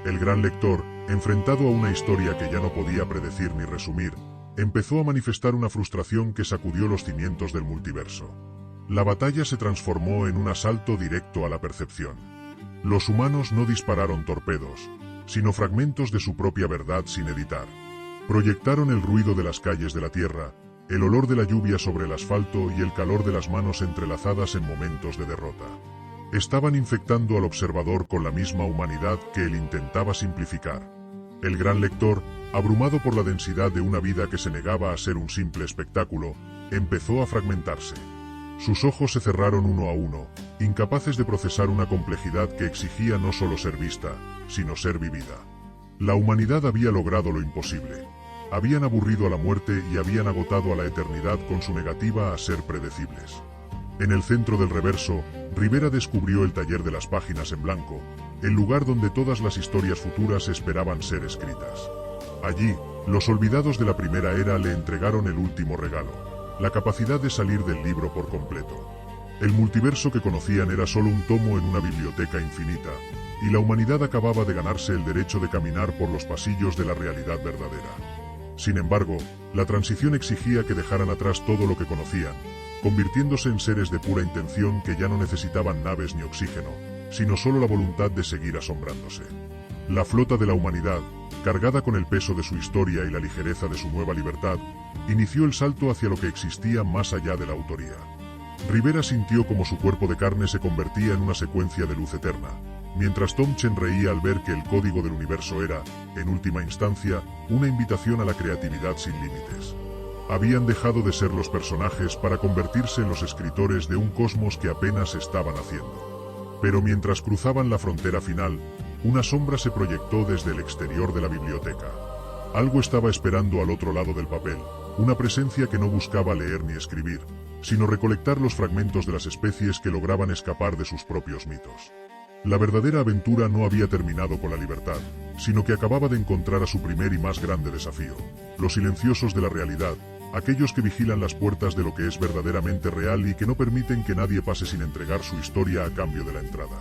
El gran lector, enfrentado a una historia que ya no podía predecir ni resumir, empezó a manifestar una frustración que sacudió los cimientos del multiverso. La batalla se transformó en un asalto directo a la percepción. Los humanos no dispararon torpedos, sino fragmentos de su propia verdad sin editar. Proyectaron el ruido de las calles de la Tierra, el olor de la lluvia sobre el asfalto y el calor de las manos entrelazadas en momentos de derrota. Estaban infectando al observador con la misma humanidad que él intentaba simplificar. El gran lector, abrumado por la densidad de una vida que se negaba a ser un simple espectáculo, empezó a fragmentarse. Sus ojos se cerraron uno a uno, incapaces de procesar una complejidad que exigía no solo ser vista, sino ser vivida. La humanidad había logrado lo imposible. Habían aburrido a la muerte y habían agotado a la eternidad con su negativa a ser predecibles. En el centro del reverso, Rivera descubrió el taller de las páginas en blanco, el lugar donde todas las historias futuras esperaban ser escritas. Allí, los olvidados de la primera era le entregaron el último regalo, la capacidad de salir del libro por completo. El multiverso que conocían era solo un tomo en una biblioteca infinita, y la humanidad acababa de ganarse el derecho de caminar por los pasillos de la realidad verdadera. Sin embargo, la transición exigía que dejaran atrás todo lo que conocían, convirtiéndose en seres de pura intención que ya no necesitaban naves ni oxígeno, sino solo la voluntad de seguir asombrándose. La flota de la humanidad, cargada con el peso de su historia y la ligereza de su nueva libertad, inició el salto hacia lo que existía más allá de la autoría. Rivera sintió como su cuerpo de carne se convertía en una secuencia de luz eterna, mientras Tom Chen reía al ver que el código del universo era, en última instancia, una invitación a la creatividad sin límites. Habían dejado de ser los personajes para convertirse en los escritores de un cosmos que apenas estaban haciendo. Pero mientras cruzaban la frontera final, una sombra se proyectó desde el exterior de la biblioteca. Algo estaba esperando al otro lado del papel, una presencia que no buscaba leer ni escribir, sino recolectar los fragmentos de las especies que lograban escapar de sus propios mitos. La verdadera aventura no había terminado con la libertad, sino que acababa de encontrar a su primer y más grande desafío: los silenciosos de la realidad, aquellos que vigilan las puertas de lo que es verdaderamente real y que no permiten que nadie pase sin entregar su historia a cambio de la entrada.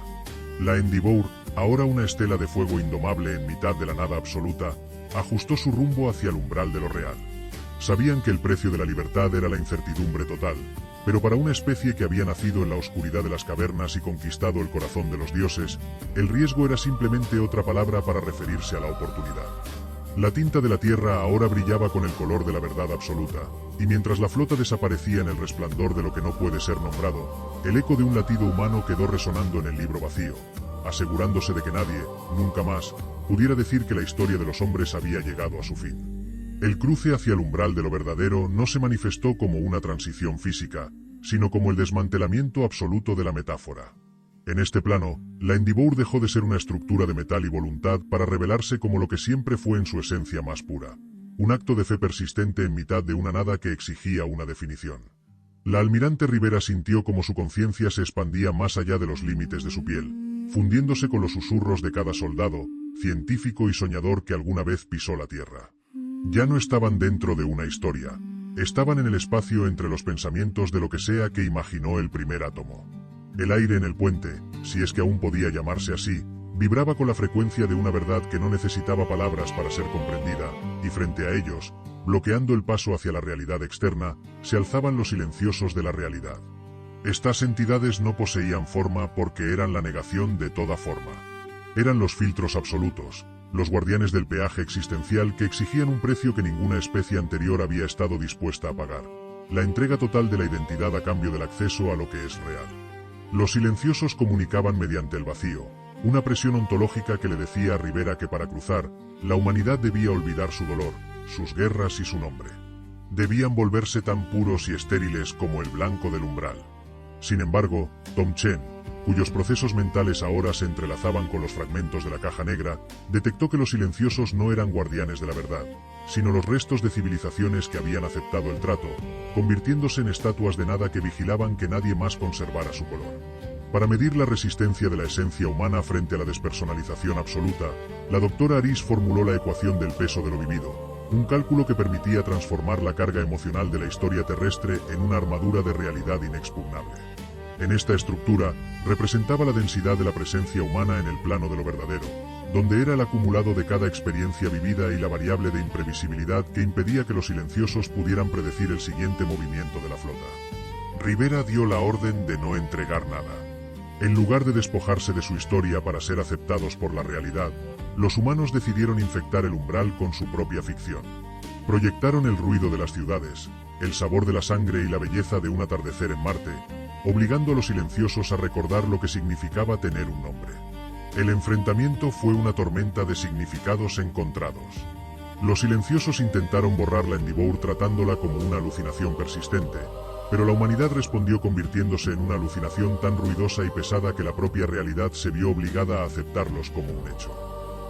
La Endeavour, ahora una estela de fuego indomable en mitad de la nada absoluta, ajustó su rumbo hacia el umbral de lo real. Sabían que el precio de la libertad era la incertidumbre total, pero para una especie que había nacido en la oscuridad de las cavernas y conquistado el corazón de los dioses, el riesgo era simplemente otra palabra para referirse a la oportunidad. La tinta de la tierra ahora brillaba con el color de la verdad absoluta, y mientras la flota desaparecía en el resplandor de lo que no puede ser nombrado, el eco de un latido humano quedó resonando en el libro vacío, asegurándose de que nadie, nunca más, pudiera decir que la historia de los hombres había llegado a su fin. El cruce hacia el umbral de lo verdadero no se manifestó como una transición física, sino como el desmantelamiento absoluto de la metáfora. En este plano, la Endeavour dejó de ser una estructura de metal y voluntad para revelarse como lo que siempre fue en su esencia más pura: un acto de fe persistente en mitad de una nada que exigía una definición. La almirante Rivera sintió como su conciencia se expandía más allá de los límites de su piel, fundiéndose con los susurros de cada soldado, científico y soñador que alguna vez pisó la tierra. Ya no estaban dentro de una historia, estaban en el espacio entre los pensamientos de lo que sea que imaginó el primer átomo. El aire en el puente, si es que aún podía llamarse así, vibraba con la frecuencia de una verdad que no necesitaba palabras para ser comprendida, y frente a ellos, bloqueando el paso hacia la realidad externa, se alzaban los silenciosos de la realidad. Estas entidades no poseían forma porque eran la negación de toda forma. Eran los filtros absolutos, los guardianes del peaje existencial que exigían un precio que ninguna especie anterior había estado dispuesta a pagar: la entrega total de la identidad a cambio del acceso a lo que es real. Los silenciosos comunicaban mediante el vacío, una presión ontológica que le decía a Rivera que para cruzar, la humanidad debía olvidar su dolor, sus guerras y su nombre. debían volverse tan puros y estériles como el blanco del umbral. Sin embargo, Tom Chen, cuyos procesos mentales ahora se entrelazaban con los fragmentos de la caja negra, detectó que los silenciosos no eran guardianes de la verdad, sino los restos de civilizaciones que habían aceptado el trato, convirtiéndose en estatuas de nada que vigilaban que nadie más conservara su color. Para medir la resistencia de la esencia humana frente a la despersonalización absoluta, la doctora Aris formuló la ecuación del peso de lo vivido, un cálculo que permitía transformar la carga emocional de la historia terrestre en una armadura de realidad inexpugnable. En esta estructura, representaba la densidad de la presencia humana en el plano de lo verdadero, donde era el acumulado de cada experiencia vivida y la variable de imprevisibilidad que impedía que los silenciosos pudieran predecir el siguiente movimiento de la flota. Rivera dio la orden de no entregar nada. En lugar de despojarse de su historia para ser aceptados por la realidad, los humanos decidieron infectar el umbral con su propia ficción. Proyectaron el ruido de las ciudades, el sabor de la sangre y la belleza de un atardecer en Marte, obligando a los silenciosos a recordar lo que significaba tener un nombre. El enfrentamiento fue una tormenta de significados encontrados. Los silenciosos intentaron borrar la Endeavour tratándola como una alucinación persistente, pero la humanidad respondió convirtiéndose en una alucinación tan ruidosa y pesada que la propia realidad se vio obligada a aceptarlos como un hecho.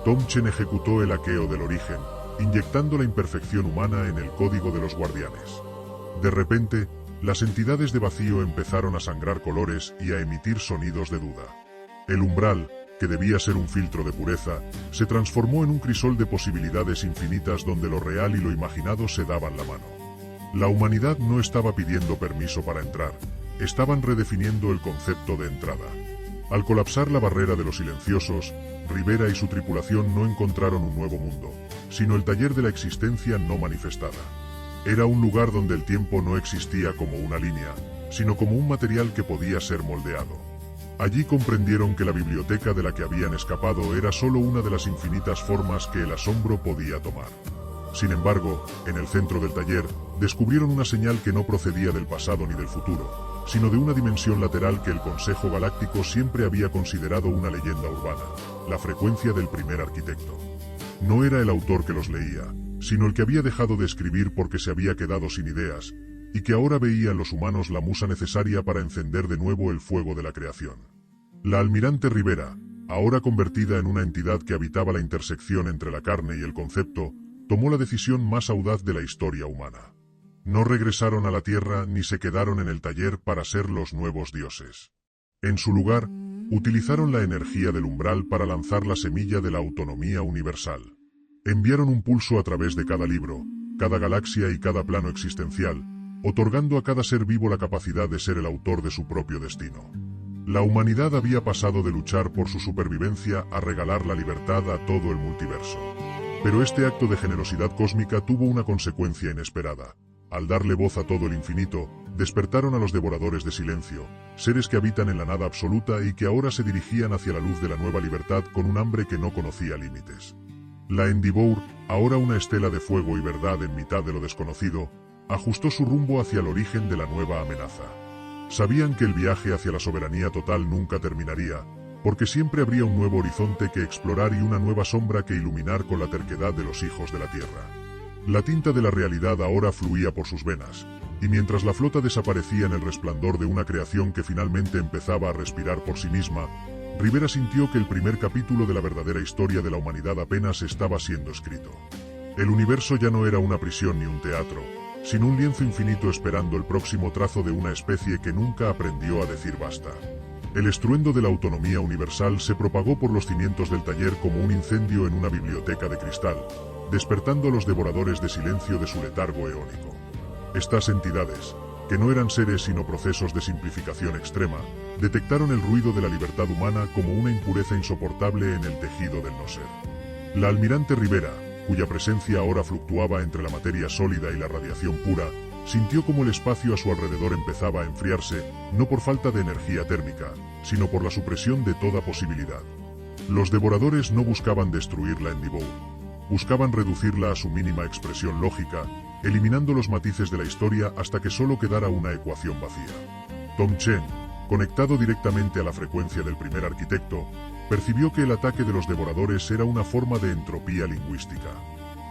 Tom Chen ejecutó el hackeo del origen, inyectando la imperfección humana en el código de los guardianes. De repente, las entidades de vacío empezaron a sangrar colores y a emitir sonidos de duda. El umbral, que debía ser un filtro de pureza, se transformó en un crisol de posibilidades infinitas donde lo real y lo imaginado se daban la mano. La humanidad no estaba pidiendo permiso para entrar, estaban redefiniendo el concepto de entrada. Al colapsar la barrera de los silenciosos, Rivera y su tripulación no encontraron un nuevo mundo, sino el taller de la existencia no manifestada. Era un lugar donde el tiempo no existía como una línea, sino como un material que podía ser moldeado. Allí comprendieron que la biblioteca de la que habían escapado era solo una de las infinitas formas que el asombro podía tomar. Sin embargo, en el centro del taller, descubrieron una señal que no procedía del pasado ni del futuro, sino de una dimensión lateral que el Consejo Galáctico siempre había considerado una leyenda urbana, la frecuencia del primer arquitecto. No era el autor que los leía, sino el que había dejado de escribir porque se había quedado sin ideas, y que ahora veía en los humanos la musa necesaria para encender de nuevo el fuego de la creación. La almirante Rivera, ahora convertida en una entidad que habitaba la intersección entre la carne y el concepto, tomó la decisión más audaz de la historia humana. No regresaron a la Tierra ni se quedaron en el taller para ser los nuevos dioses. En su lugar, utilizaron la energía del umbral para lanzar la semilla de la autonomía universal. Enviaron un pulso a través de cada libro, cada galaxia y cada plano existencial, otorgando a cada ser vivo la capacidad de ser el autor de su propio destino. La humanidad había pasado de luchar por su supervivencia a regalar la libertad a todo el multiverso. Pero este acto de generosidad cósmica tuvo una consecuencia inesperada. Al darle voz a todo el infinito, despertaron a los devoradores de silencio, seres que habitan en la nada absoluta y que ahora se dirigían hacia la luz de la nueva libertad con un hambre que no conocía límites. La Endeavour, ahora una estela de fuego y verdad en mitad de lo desconocido, ajustó su rumbo hacia el origen de la nueva amenaza. Sabían que el viaje hacia la soberanía total nunca terminaría, porque siempre habría un nuevo horizonte que explorar y una nueva sombra que iluminar con la terquedad de los hijos de la Tierra. La tinta de la realidad ahora fluía por sus venas, y mientras la flota desaparecía en el resplandor de una creación que finalmente empezaba a respirar por sí misma, Rivera sintió que el primer capítulo de la verdadera historia de la humanidad apenas estaba siendo escrito. El universo ya no era una prisión ni un teatro, sino un lienzo infinito esperando el próximo trazo de una especie que nunca aprendió a decir basta. El estruendo de la autonomía universal se propagó por los cimientos del taller como un incendio en una biblioteca de cristal, despertando a los devoradores de silencio de su letargo eónico. Estas entidades, que no eran seres sino procesos de simplificación extrema, detectaron el ruido de la libertad humana como una impureza insoportable en el tejido del no ser. La almirante Rivera, cuya presencia ahora fluctuaba entre la materia sólida y la radiación pura, sintió como el espacio a su alrededor empezaba a enfriarse, no por falta de energía térmica, sino por la supresión de toda posibilidad. Los devoradores no buscaban destruir la Endeavour, buscaban reducirla a su mínima expresión lógica, eliminando los matices de la historia hasta que solo quedara una ecuación vacía. Tom Chen, conectado directamente a la frecuencia del primer arquitecto, percibió que el ataque de los devoradores era una forma de entropía lingüística.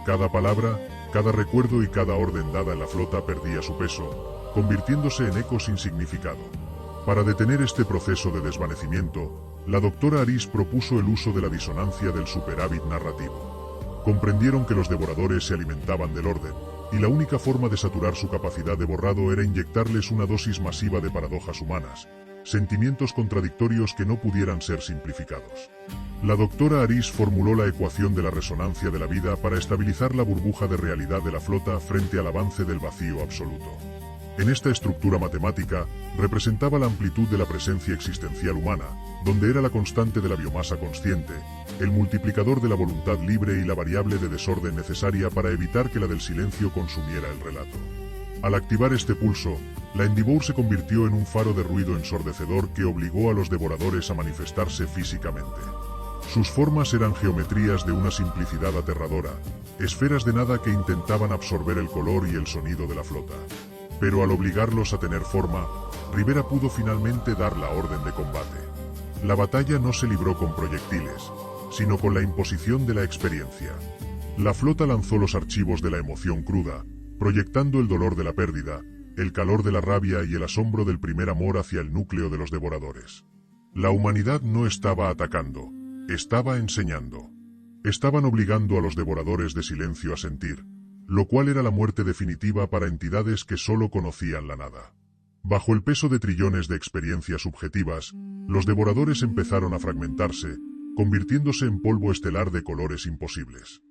Cada palabra, cada recuerdo y cada orden dada en la flota perdía su peso, convirtiéndose en eco sin significado. Para detener este proceso de desvanecimiento, la doctora Aris propuso el uso de la disonancia del superávit narrativo. Comprendieron que los devoradores se alimentaban del orden, y la única forma de saturar su capacidad de borrado era inyectarles una dosis masiva de paradojas humanas, sentimientos contradictorios que no pudieran ser simplificados. La doctora Aris formuló la ecuación de la resonancia de la vida para estabilizar la burbuja de realidad de la flota frente al avance del vacío absoluto. En esta estructura matemática, representaba la amplitud de la presencia existencial humana, donde era la constante de la biomasa consciente, el multiplicador de la voluntad libre y la variable de desorden necesaria para evitar que la del silencio consumiera el relato. Al activar este pulso, la Endeavour se convirtió en un faro de ruido ensordecedor que obligó a los devoradores a manifestarse físicamente. Sus formas eran geometrías de una simplicidad aterradora, esferas de nada que intentaban absorber el color y el sonido de la flota. Pero al obligarlos a tener forma, Rivera pudo finalmente dar la orden de combate. La batalla no se libró con proyectiles, sino con la imposición de la experiencia. La flota lanzó los archivos de la emoción cruda, proyectando el dolor de la pérdida, el calor de la rabia y el asombro del primer amor hacia el núcleo de los devoradores. La humanidad no estaba atacando, estaba enseñando. Estaban obligando a los devoradores de silencio a sentir, lo cual era la muerte definitiva para entidades que solo conocían la nada. Bajo el peso de trillones de experiencias subjetivas, los devoradores empezaron a fragmentarse, convirtiéndose en polvo estelar de colores imposibles.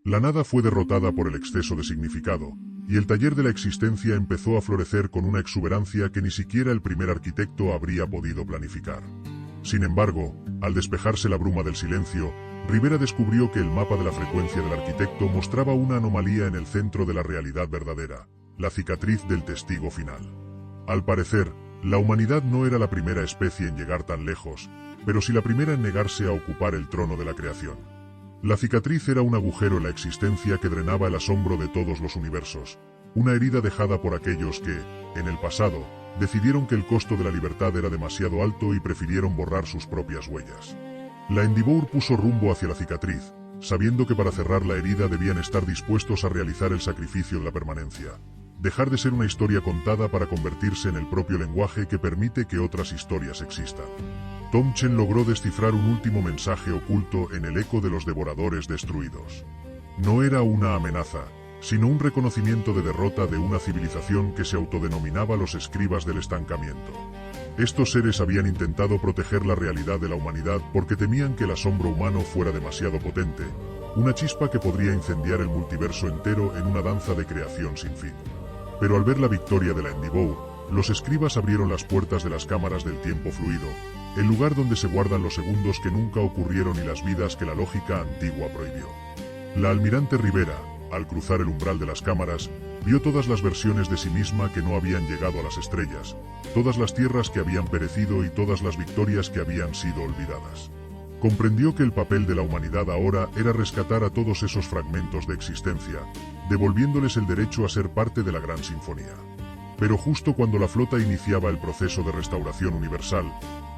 La nada fue derrotada por el exceso de significado, y el taller de la existencia empezó a florecer con una exuberancia que ni siquiera el primer arquitecto habría podido planificar. Sin embargo, al despejarse la bruma del silencio, Rivera descubrió que el mapa de la frecuencia del arquitecto mostraba una anomalía en el centro de la realidad verdadera, la cicatriz del testigo final. Al parecer, la humanidad no era la primera especie en llegar tan lejos, pero sí la primera en negarse a ocupar el trono de la creación. La cicatriz era un agujero en la existencia que drenaba el asombro de todos los universos, una herida dejada por aquellos que, en el pasado, decidieron que el costo de la libertad era demasiado alto y prefirieron borrar sus propias huellas. La Endeavour puso rumbo hacia la cicatriz, sabiendo que para cerrar la herida debían estar dispuestos a realizar el sacrificio de la permanencia, dejar de ser una historia contada para convertirse en el propio lenguaje que permite que otras historias existan. Tom Chen logró descifrar un último mensaje oculto en el eco de los devoradores destruidos. No era una amenaza, sino un reconocimiento de derrota de una civilización que se autodenominaba los escribas del estancamiento. Estos seres habían intentado proteger la realidad de la humanidad porque temían que el asombro humano fuera demasiado potente, una chispa que podría incendiar el multiverso entero en una danza de creación sin fin. Pero al ver la victoria de la Endeavour, los escribas abrieron las puertas de las cámaras del tiempo fluido, el lugar donde se guardan los segundos que nunca ocurrieron y las vidas que la lógica antigua prohibió. La almirante Rivera, al cruzar el umbral de las cámaras, vio todas las versiones de sí misma que no habían llegado a las estrellas, todas las tierras que habían perecido y todas las victorias que habían sido olvidadas. Comprendió que el papel de la humanidad ahora era rescatar a todos esos fragmentos de existencia, devolviéndoles el derecho a ser parte de la gran sinfonía. Pero justo cuando la flota iniciaba el proceso de restauración universal,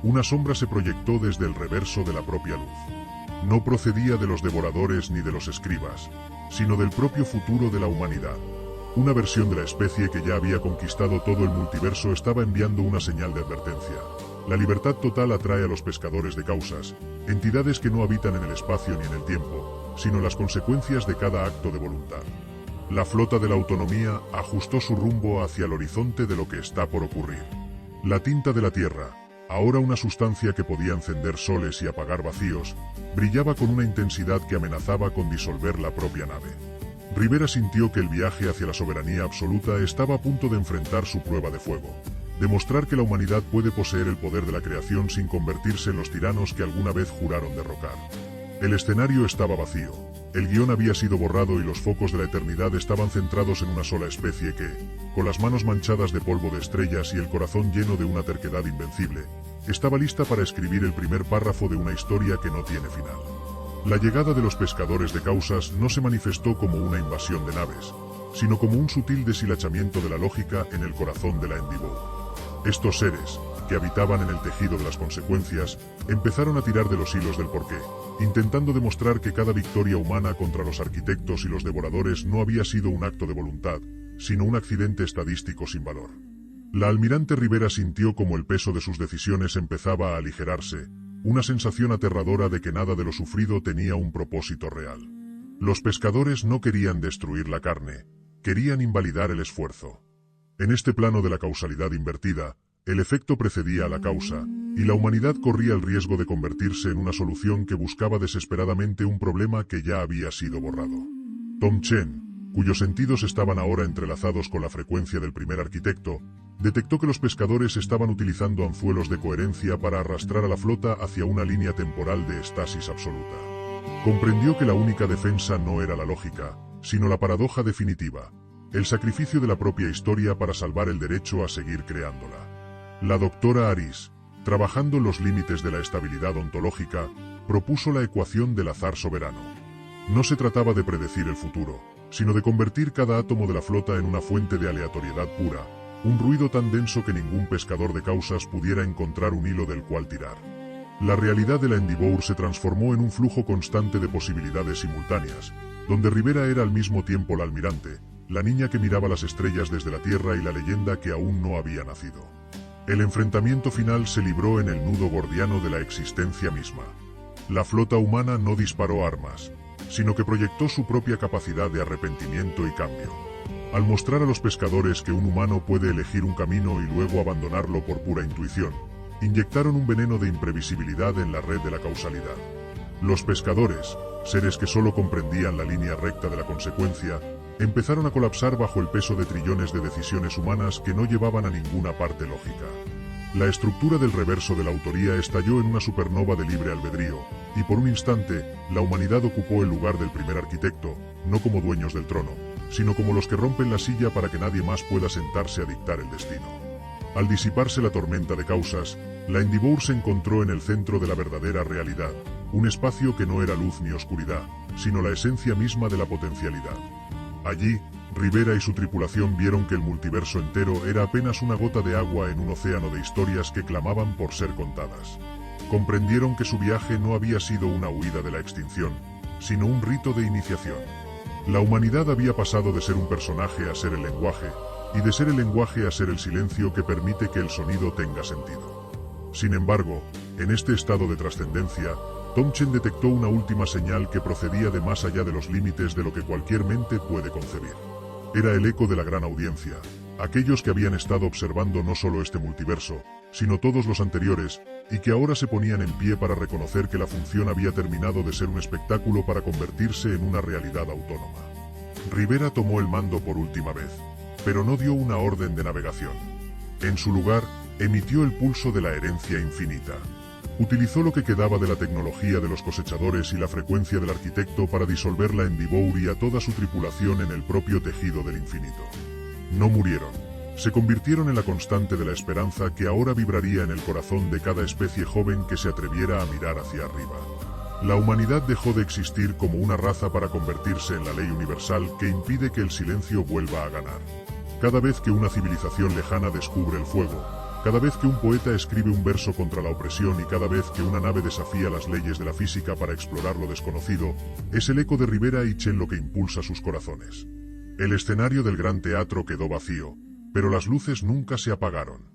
una sombra se proyectó desde el reverso de la propia luz. No procedía de los devoradores ni de los escribas, sino del propio futuro de la humanidad. Una versión de la especie que ya había conquistado todo el multiverso estaba enviando una señal de advertencia. La libertad total atrae a los pescadores de causas, entidades que no habitan en el espacio ni en el tiempo, sino en las consecuencias de cada acto de voluntad. La flota de la autonomía ajustó su rumbo hacia el horizonte de lo que está por ocurrir. La tinta de la Tierra, ahora una sustancia que podía encender soles y apagar vacíos, brillaba con una intensidad que amenazaba con disolver la propia nave. Rivera sintió que el viaje hacia la soberanía absoluta estaba a punto de enfrentar su prueba de fuego. Demostrar que la humanidad puede poseer el poder de la creación sin convertirse en los tiranos que alguna vez juraron derrocar. El escenario estaba vacío. El guión había sido borrado y los focos de la eternidad estaban centrados en una sola especie que, con las manos manchadas de polvo de estrellas y el corazón lleno de una terquedad invencible, estaba lista para escribir el primer párrafo de una historia que no tiene final. La llegada de los pescadores de causas no se manifestó como una invasión de naves, sino como un sutil deshilachamiento de la lógica en el corazón de la Endeavour. Estos seres, que habitaban en el tejido de las consecuencias, empezaron a tirar de los hilos del porqué, intentando demostrar que cada victoria humana contra los arquitectos y los devoradores no había sido un acto de voluntad, sino un accidente estadístico sin valor. La almirante Rivera sintió como el peso de sus decisiones empezaba a aligerarse, una sensación aterradora de que nada de lo sufrido tenía un propósito real. Los pescadores no querían destruir la carne, querían invalidar el esfuerzo. En este plano de la causalidad invertida, el efecto precedía a la causa, y la humanidad corría el riesgo de convertirse en una solución que buscaba desesperadamente un problema que ya había sido borrado. Tom Chen, cuyos sentidos estaban ahora entrelazados con la frecuencia del primer arquitecto, detectó que los pescadores estaban utilizando anzuelos de coherencia para arrastrar a la flota hacia una línea temporal de estasis absoluta. Comprendió que la única defensa no era la lógica, sino la paradoja definitiva, el sacrificio de la propia historia para salvar el derecho a seguir creándola. La doctora Aris, trabajando en los límites de la estabilidad ontológica, propuso la ecuación del azar soberano. No se trataba de predecir el futuro, sino de convertir cada átomo de la flota en una fuente de aleatoriedad pura, un ruido tan denso que ningún pescador de causas pudiera encontrar un hilo del cual tirar. La realidad de la Endeavour se transformó en un flujo constante de posibilidades simultáneas, donde Rivera era al mismo tiempo la almirante, la niña que miraba las estrellas desde la Tierra y la leyenda que aún no había nacido. El enfrentamiento final se libró en el nudo gordiano de la existencia misma. La flota humana no disparó armas, sino que proyectó su propia capacidad de arrepentimiento y cambio. Al mostrar a los pescadores que un humano puede elegir un camino y luego abandonarlo por pura intuición, inyectaron un veneno de imprevisibilidad en la red de la causalidad. Los pescadores, seres que solo comprendían la línea recta de la consecuencia, empezaron a colapsar bajo el peso de trillones de decisiones humanas que no llevaban a ninguna parte lógica. La estructura del reverso de la autoría estalló en una supernova de libre albedrío, y por un instante, la humanidad ocupó el lugar del primer arquitecto, no como dueños del trono, sino como los que rompen la silla para que nadie más pueda sentarse a dictar el destino. Al disiparse la tormenta de causas, la Endeavour se encontró en el centro de la verdadera realidad, un espacio que no era luz ni oscuridad, sino la esencia misma de la potencialidad. Allí, Rivera y su tripulación vieron que el multiverso entero era apenas una gota de agua en un océano de historias que clamaban por ser contadas. Comprendieron que su viaje no había sido una huida de la extinción, sino un rito de iniciación. La humanidad había pasado de ser un personaje a ser el lenguaje, y de ser el lenguaje a ser el silencio que permite que el sonido tenga sentido. Sin embargo, en este estado de trascendencia, Tom Chen detectó una última señal que procedía de más allá de los límites de lo que cualquier mente puede concebir. Era el eco de la gran audiencia, aquellos que habían estado observando no solo este multiverso, sino todos los anteriores, y que ahora se ponían en pie para reconocer que la función había terminado de ser un espectáculo para convertirse en una realidad autónoma. Rivera tomó el mando por última vez, pero no dio una orden de navegación. En su lugar, emitió el pulso de la herencia infinita. Utilizó lo que quedaba de la tecnología de los cosechadores y la frecuencia del arquitecto para disolver la Endeavour y a toda su tripulación en el propio tejido del infinito. No murieron. Se convirtieron en la constante de la esperanza que ahora vibraría en el corazón de cada especie joven que se atreviera a mirar hacia arriba. La humanidad dejó de existir como una raza para convertirse en la ley universal que impide que el silencio vuelva a ganar. Cada vez que una civilización lejana descubre el fuego, cada vez que un poeta escribe un verso contra la opresión y cada vez que una nave desafía las leyes de la física para explorar lo desconocido, es el eco de Rivera y Chen lo que impulsa sus corazones. El escenario del gran teatro quedó vacío, pero las luces nunca se apagaron.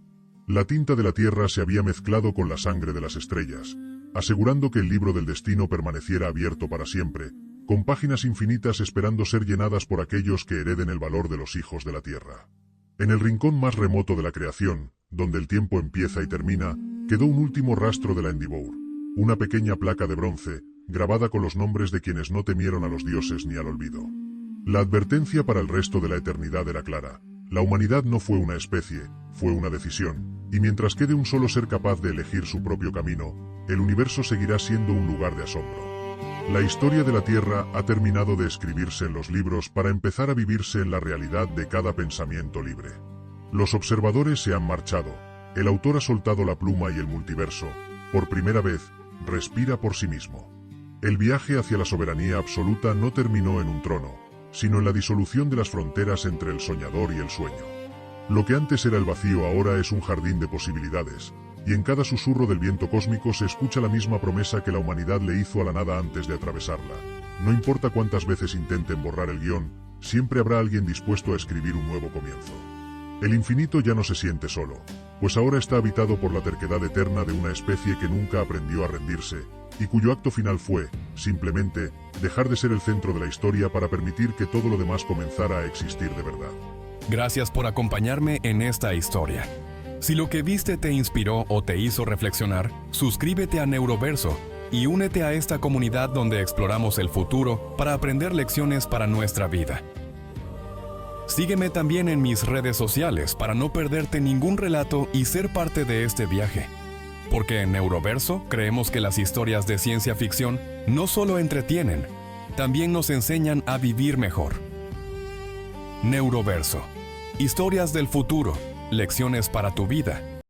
La tinta de la tierra se había mezclado con la sangre de las estrellas, asegurando que el libro del destino permaneciera abierto para siempre, con páginas infinitas esperando ser llenadas por aquellos que hereden el valor de los hijos de la tierra. En el rincón más remoto de la creación, donde el tiempo empieza y termina, quedó un último rastro de la Endeavour, una pequeña placa de bronce, grabada con los nombres de quienes no temieron a los dioses ni al olvido. La advertencia para el resto de la eternidad era clara: la humanidad no fue una especie, fue una decisión, y mientras quede un solo ser capaz de elegir su propio camino, el universo seguirá siendo un lugar de asombro. La historia de la Tierra ha terminado de escribirse en los libros para empezar a vivirse en la realidad de cada pensamiento libre. Los observadores se han marchado, el autor ha soltado la pluma y el multiverso, por primera vez, respira por sí mismo. El viaje hacia la soberanía absoluta no terminó en un trono, sino en la disolución de las fronteras entre el soñador y el sueño. Lo que antes era el vacío ahora es un jardín de posibilidades, y en cada susurro del viento cósmico se escucha la misma promesa que la humanidad le hizo a la nada antes de atravesarla. No importa cuántas veces intenten borrar el guión, siempre habrá alguien dispuesto a escribir un nuevo comienzo. El infinito ya no se siente solo, pues ahora está habitado por la terquedad eterna de una especie que nunca aprendió a rendirse, y cuyo acto final fue, simplemente, dejar de ser el centro de la historia para permitir que todo lo demás comenzara a existir de verdad. Gracias por acompañarme en esta historia. Si lo que viste te inspiró o te hizo reflexionar, suscríbete a Neuroverso y únete a esta comunidad donde exploramos el futuro para aprender lecciones para nuestra vida. Sígueme también en mis redes sociales para no perderte ningún relato y ser parte de este viaje. Porque en Neuroverso creemos que las historias de ciencia ficción no solo entretienen, también nos enseñan a vivir mejor. Neuroverso. Historias del futuro, lecciones para tu vida.